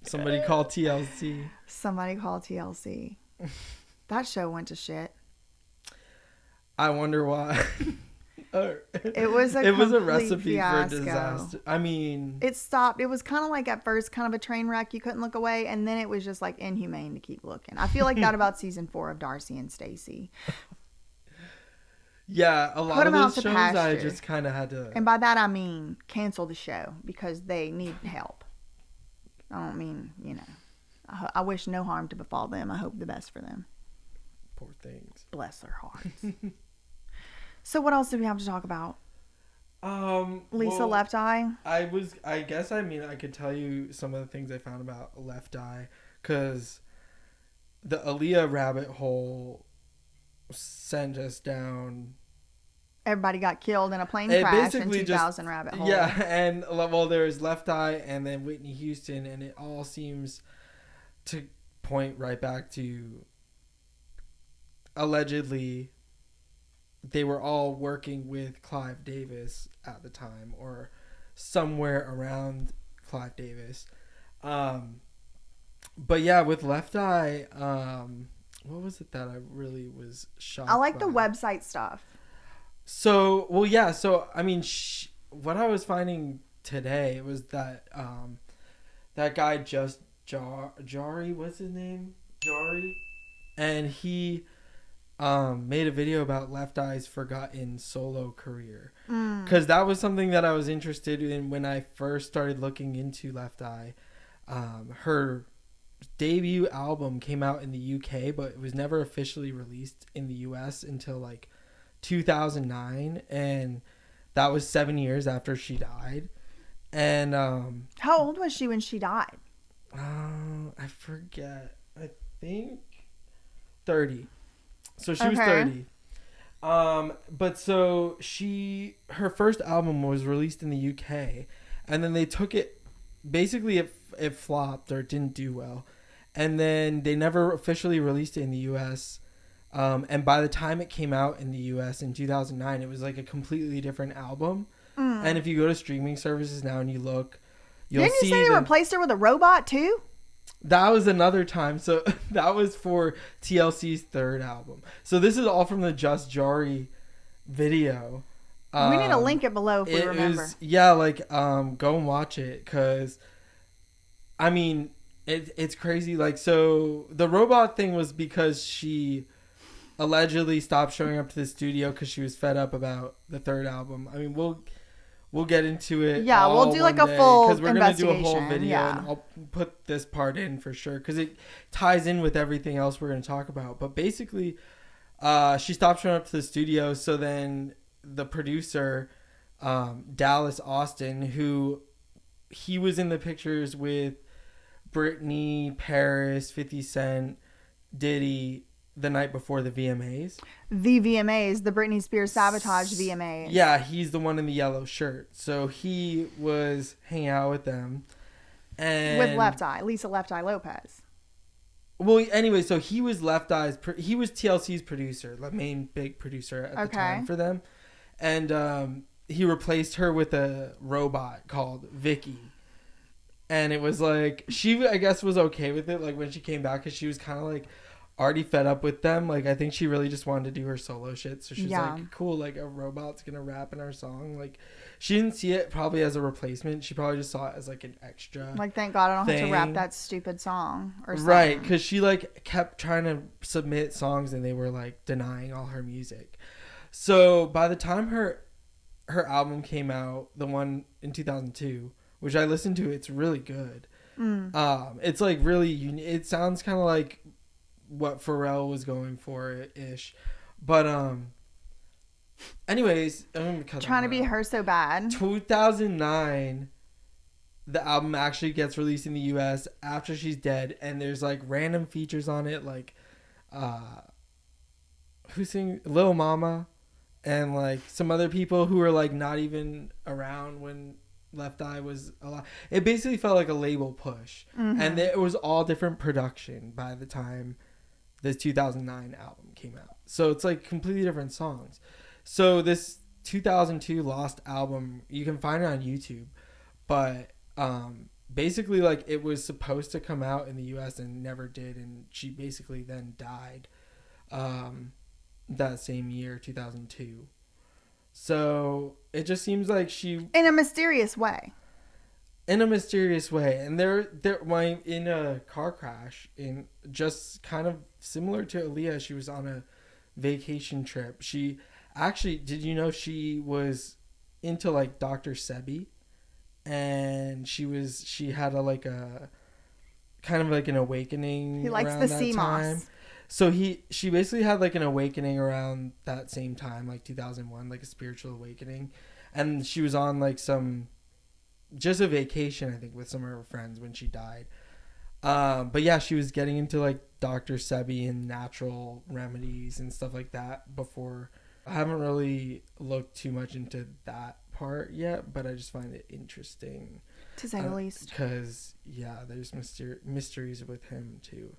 Somebody call TLC. somebody called TLC. That show went to shit. I wonder why. It was a it was a complete recipe fiasco. for disaster. I mean, It stopped. It was kind of like at first kind of a train wreck. You couldn't look away, and then it was just like inhumane to keep looking. I feel like that about season 4 of Darcy and Stacy. yeah, a lot Put of 'em out those to shows I pasture. just kind of had to. And by that I mean cancel the show because they need help. I don't mean, you know. I wish no harm to befall them. I hope the best for them. Poor things. Bless their hearts. So what else do we have to talk about? Lisa well, Left Eye. I guess I mean I could tell you some of the things I found about Left Eye, because the Aaliyah rabbit hole sent us down. Everybody got killed in a plane It crash in basically 2000 rabbit hole. Yeah, and well, there's Left Eye and then Whitney Houston, and it all seems to point right back to allegedly they were all working with Clive Davis at the time, or somewhere around Clive Davis. But yeah, with Left Eye, what was it that I really was shocked I like the by? website stuff. So, well, yeah. So, I mean, what I was finding today was that that guy just Jari, what's his name? Jari, and he made a video about Left Eye's forgotten solo career, because that was something that I was interested in when I first started looking into Left Eye. Her debut album came out in the UK, but it was never officially released in the US until like 2009, and that was 7 years after she died. And How old was she when she died? I forget, I think 30. So she was Okay. 30. But so her first album was released in the UK, and then they took it, basically it flopped, or it didn't do well, and then they never officially released it in the US. And by the time it came out in the US in 2009, it was like a completely different album. And if you go to streaming services now and you look, you'll Didn't you see say they that replaced her with a robot too? that was another time. So that was for TLC's third album. So this is all from the Just Jari video. We need to link it below if we It remember. was, yeah, like go and watch it, because I mean it's crazy. Like, so the robot thing was because she allegedly stopped showing up to the studio because she was fed up about the third album. I mean, we'll get into it. Yeah, we'll all do like one a day, full 'cause we're gonna do a whole investigation, video, yeah. and I'll put this part in for sure because it ties in with everything else we're gonna talk about. But basically, she stopped showing up to the studio. So then the producer, Dallas Austin, who he was in the pictures with Britney, Paris, 50 Cent, Diddy, the night before the VMAs. The VMAs, the Britney Spears sabotage VMAs. Yeah, he's the one in the yellow shirt. So he was hanging out with them. And With Left Eye, Lisa Left Eye Lopez. Well, anyway, so he was Left Eye's. He was TLC's producer, the main big producer at the time for them, and he replaced her with a robot called Vicky. And it was like she, I guess, was okay with it. Like when she came back, because she was kind of like already fed up with them. Like I think she really just wanted to do her solo shit. So she's like, cool, like a robot's gonna rap in our song. Like she didn't see it probably as a replacement. She probably just saw it as like an extra. Like thank God I don't have to rap that stupid song or something. Right, because she like kept trying to submit songs and they were like denying all her music. So by the time her album came out, the one in 2002, which I listened to, it's really good. It's like really it sounds kind of like what Pharrell was going for ish, but anyways, I'm trying to be her so bad. 2009, the album actually gets released in the US after she's dead, and there's like random features on it, like who sing Lil Mama and like some other people who were like not even around when Left Eye was alive. It basically felt like a label push, and it was all different production by the time this 2009 album came out. So it's like completely different songs. So this 2002 Lost album, you can find it on YouTube, but basically like it was supposed to come out in the US and never did, and she basically then died that same year, 2002. So it just seems like she, in a mysterious way, and they're in a car crash, in just kind of similar to Aaliyah. She was on a vacation trip. She actually, did you know she was into like Dr. Sebi, and she had a kind of like an awakening. He likes around the that sea time. moss. So she basically had like an awakening around that same time, like 2001, like a spiritual awakening, and she was on like just a vacation, I think, with some of her friends when she died. But yeah, she was getting into like Dr. Sebi and natural remedies and stuff like that before. I haven't really looked too much into that part yet, but I just find it interesting, to say the least. Because yeah, there's mysteries with him too.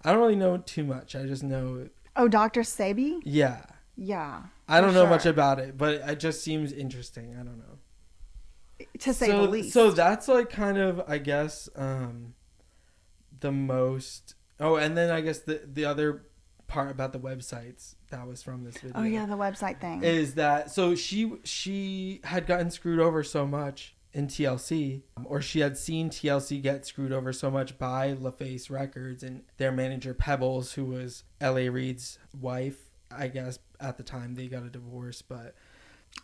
I don't really know too much. I just know. Oh, Dr. Sebi? Yeah. Yeah. I don't know much about it, but it just seems interesting. I don't know. To say the least. So that's like kind of, I guess, the most. Oh, and then I guess the other part about the websites that was from this video. Oh yeah, the website thing. Is that so she had gotten screwed over so much in TLC, or she had seen TLC get screwed over so much by LaFace Records and their manager Pebbles, who was L.A. Reid's wife. I guess at the time they got a divorce, but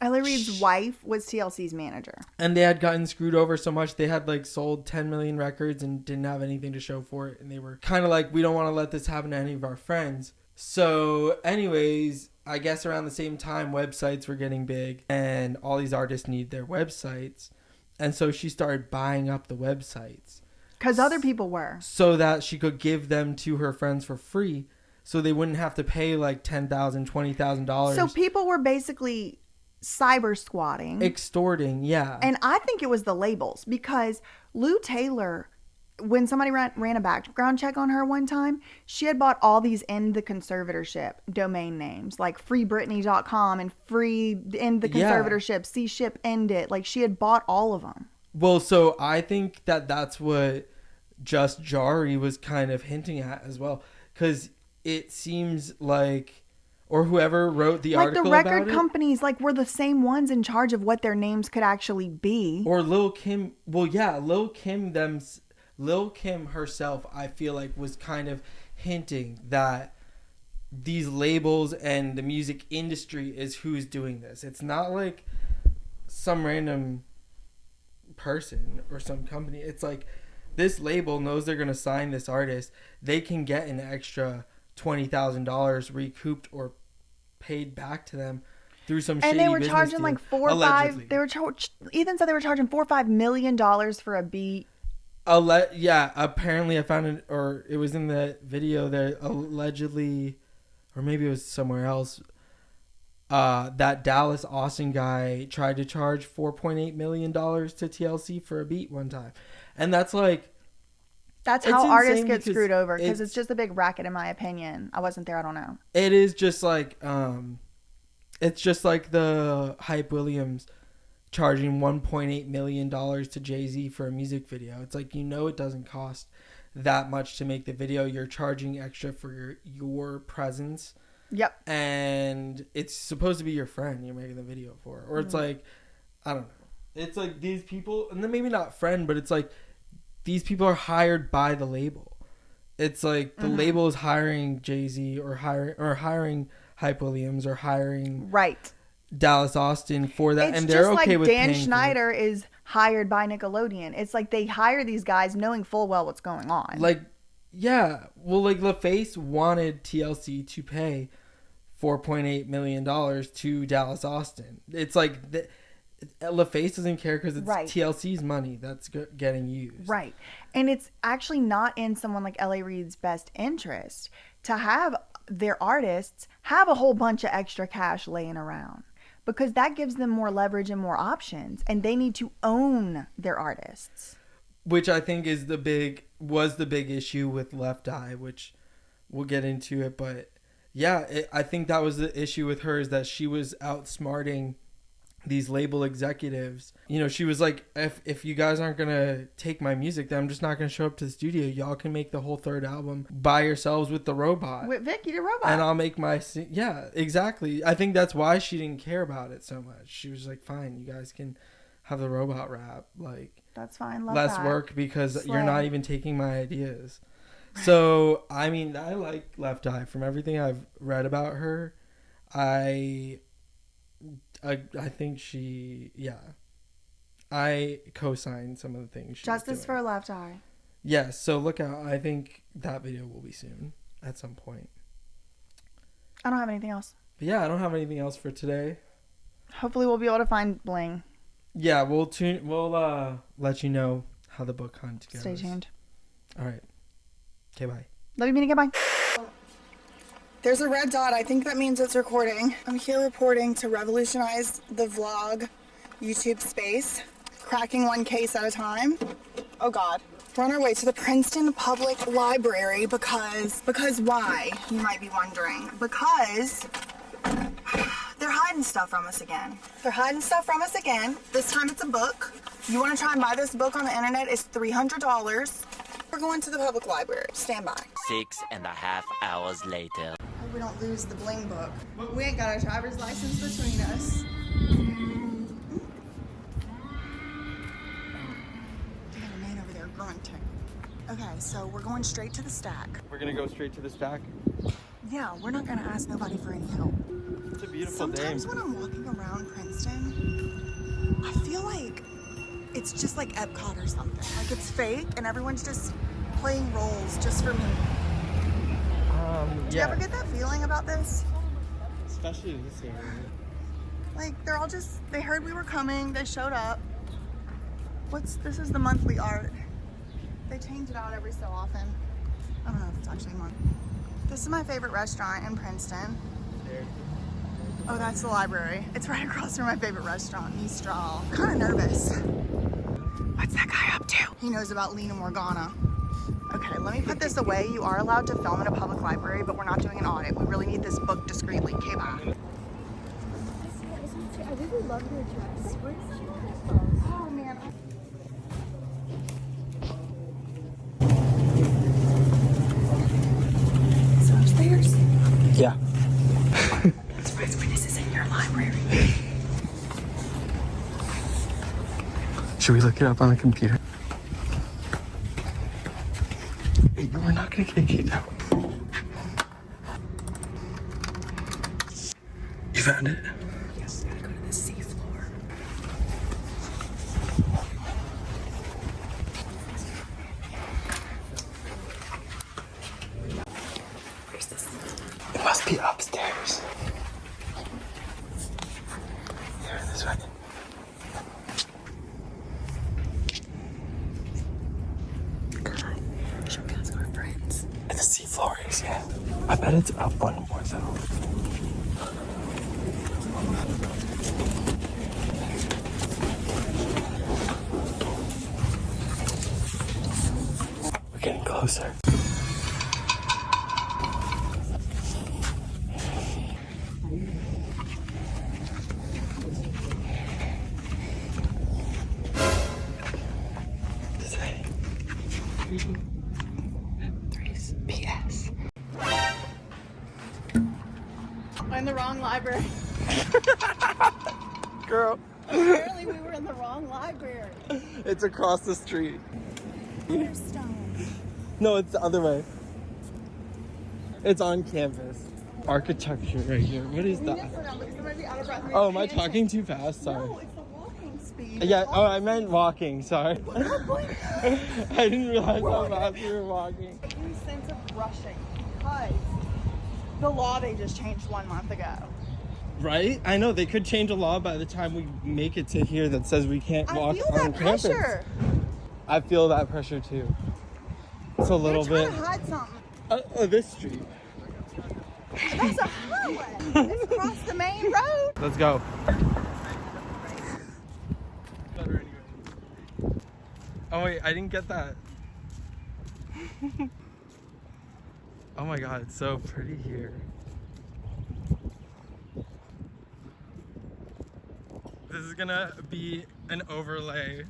L.A. Reid's wife was TLC's manager. And they had gotten screwed over so much. They had like sold 10 million records and didn't have anything to show for it. And they were kind of like, we don't want to let this happen to any of our friends. So anyways, I guess around the same time, websites were getting big and all these artists need their websites. And so she started buying up the websites. Because other people were. So that she could give them to her friends for free. So they wouldn't have to pay like $10,000, $20,000. So people were basically cyber squatting. Extorting, yeah. And I think it was the labels. Because Lou Taylor, when somebody ran a background check on her one time, she had bought all these End the Conservatorship domain names, like freebritney.com and free End the Conservatorship, see ship end it. Like she had bought all of them. Well, so I think that's what Just Jari was kind of hinting at as well. Because it seems like, or whoever wrote the article about it. Like the record companies, like, were the same ones in charge of what their names could actually be. Or Lil Kim. Well, yeah, Lil Kim herself, I feel like, was kind of hinting that these labels and the music industry is who's doing this. It's not like some random person or some company. It's like this label knows they're going to sign this artist. They can get an extra $20,000 recouped or paid back to them through some shady business. And they were charging like allegedly. Ethan said they were charging $4 or $5 million for a beat. Yeah, apparently I found it, or it was in the video there, allegedly, or maybe it was somewhere else, that Dallas Austin guy tried to charge $4.8 million to TLC for a beat one time. And that's like, That's It's how artists insane get because screwed over, because it's- it's just a big racket, in my opinion. I wasn't there. I don't know. It is just like it's just like the Hype Williams charging $1.8 million to Jay-Z for a music video. It's like, it doesn't cost that much to make the video. You're charging extra for your presence. Yep. And it's supposed to be your friend you're making the video for. Or it's like, I don't know. It's like these people, and then maybe not friend, but it's like these people are hired by the label. It's like the label is hiring Jay-Z or hiring Hype Williams or hiring Right. Dallas Austin for that, It's and they're just okay like with Dan paying for it. Schneider is hired by Nickelodeon. It's like they hire these guys knowing full well what's going on. Like, yeah, well, like LaFace wanted TLC to pay $4.8 million to Dallas Austin. It's like LaFace doesn't care because it's Right. TLC's money that's getting used. Right. And it's actually not in someone like L.A. Reid's best interest to have their artists have a whole bunch of extra cash laying around, because that gives them more leverage and more options, and they need to own their artists. Which I think was the big issue with Left Eye, which we'll get into it. But yeah, I think that was the issue with her, is that she was outsmarting these label executives. She was like, if you guys aren't gonna take my music, then I'm just not gonna show up to the studio. Y'all can make the whole third album by yourselves with the robot. With Vicky the robot. And I'll make yeah, exactly. I think that's why she didn't care about it so much. She was like, fine, you guys can have the robot rap. Like, that's fine. Love less that. work because Slay. you're not even taking my ideas. So, I mean, I like Left Eye. From everything I've read about her, I think I co-sign some of the things she Justice was for doing. Left Eye. Yes, so look out. I think that video will be soon at some point. I don't have anything else. But yeah, I don't have anything else for today. Hopefully we'll be able to find Bling. Yeah, we'll let you know how the book hunt goes. Stay tuned. All right. Okay, bye. Love you, meaning goodbye. There's a red dot. I think that means it's recording. I'm here reporting to revolutionize the vlog YouTube space, cracking one case at a time. Oh God. We're on our way to the Princeton Public Library because why? You might be wondering. Because they're hiding stuff from us again. They're hiding stuff from us again. This time it's a book. You want to try and buy this book on the internet? It's $300. We're going to the public library. Stand by. 6.5 hours later. Hope we don't lose the Bling book. We ain't got a driver's license between us. They have a man over there grunting. Okay, so we're going straight to the stack. We're going to go straight to the stack. Yeah, we're not gonna ask nobody for any help. It's a beautiful day. Sometimes when I'm walking around Princeton, I feel like it's just like Epcot or something. Like it's fake and everyone's just playing roles just for me. Do you ever get that feeling about this? Especially in this area. Like they heard we were coming, they showed up. This is the monthly art. They change it out every so often. I don't know if it's actually monthly. This is my favorite restaurant in Princeton. Oh, that's the library. It's right across from my favorite restaurant, Mistral. I'm kind of nervous. What's that guy up to? He knows about Lena Morgana. Okay, let me put this away. You are allowed to film in a public library, but we're not doing an audit. We really need this book discreetly. Okay, bye. I really love your dress. Where did you get it from? Oh, man. Is it upstairs? Yeah. Surprise witnesses in your library. Should we look it up on the computer? Hey, we're not going to get kicked out. You found it? Yes, gotta go to the sea floor. Where's this? It must be upstairs. Here, this way. God, should we ask our friends? And the seafloor is, yeah. I bet it's up one more, though. We're getting closer. PS. I'm in the wrong library. Girl, Apparently we were in the wrong library. it's across the street. Cornerstone. No, it's the other way. It's on campus. Architecture right here. What is that? Oh, am I talking too fast? Sorry. No, it's the walking speed. Yeah, oh, I meant walking. Sorry. I didn't realize how fast you were walking. New sense of rushing because the law they just changed 1 month ago. Right? I know, they could change a law by the time we make it to here that says we can't I walk feel on that campus. pressure. I feel that pressure too. It's a little They're bit. trying to hide something. This street. That's a highway. It's across the main road. Let's go. Oh wait, I didn't get that. Oh my god, it's so pretty here. This is gonna be an overlay.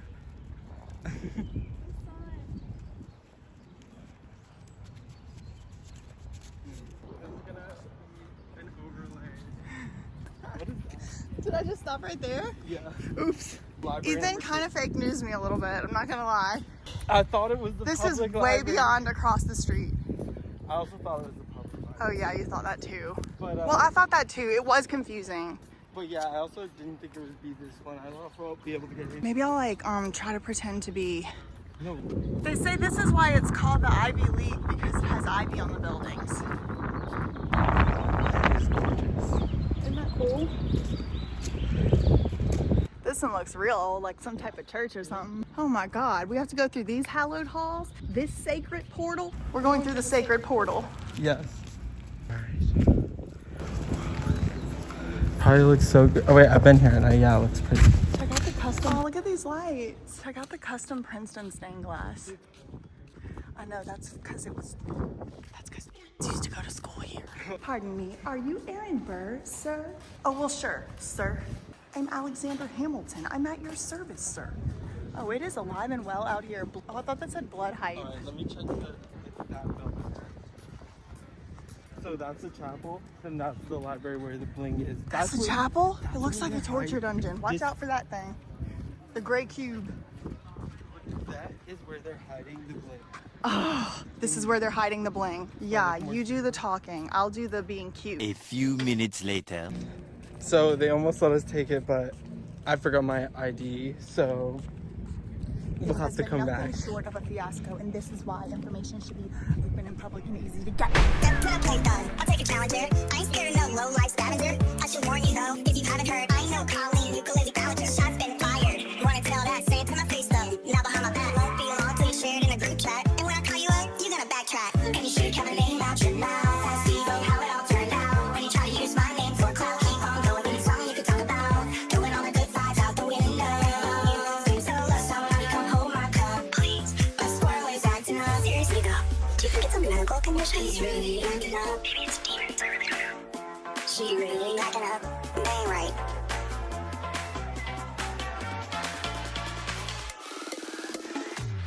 Did I just stop right there? Yeah. Oops. Library Ethan number kind of fake news me a little bit. I'm not gonna lie. I thought it was the This is public way library. beyond across the street. I also thought it was the public library. Oh yeah, you thought that too. But, Well, I thought that too. It was confusing. but yeah, I also didn't think it would be this one. I don't know if I'll be able to get in. Maybe I'll like try to pretend to be. No. They say this is why it's called the Ivy League because it has ivy on the buildings. It's gorgeous. Isn't that cool? This one looks real old, like some type of church or something. Oh my God, we have to go through these hallowed halls, this sacred portal. We're going through the sacred portal. Yes. Alright. Probably looks so good. Oh wait, I've been here and yeah, it looks pretty. Check out the custom. Oh, look at these lights. Check out the custom Princeton stained glass. I know, that's because it used to go to school here. Pardon me, are you Aaron Burr, sir? Oh, well, sure, sir. I'm Alexander Hamilton. I'm at your service, sir. Oh, it is alive and well out here. Oh, I thought that said blood height. Alright, let me check that building. So that's the chapel, and that's the library where the Bling is. That's the where- chapel? that's It looks where like a they're torture hiding. dungeon. Watch This- out for that thing. The gray cube. That is where they're hiding the Bling. Oh, this is where they're hiding the bling. Yeah, you do the talking. I'll do the being cute. A few minutes later. So they almost let us take it, but I forgot my ID, so we'll have to come back. Nothing short of a fiasco, and this is why information should be open and public and easy to get. Step to the plate, done. I'll take a challenger. I ain't scared of no low-life scavenger. I should warn you though, if you haven't heard, I ain't no Colleen ukulele ballager. Shots been fired. You wanna tell that? Say it to my face though. Now behind my back, won't be long till you share it in a group chat. And when I call you up, you're gonna backtrack. And you should have a name out your mouth. Ask people how it all turned out. When you try to use my name for clout, keep on going. Any song you could talk about. Throwing all the good vibes out the window. Seem so lost, somebody come hold my cup, please. A squirrel is acting up. Seriously though, do you think it's a medical condition? He's really acting up. Maybe it's demons. She really acting up. Ain't right.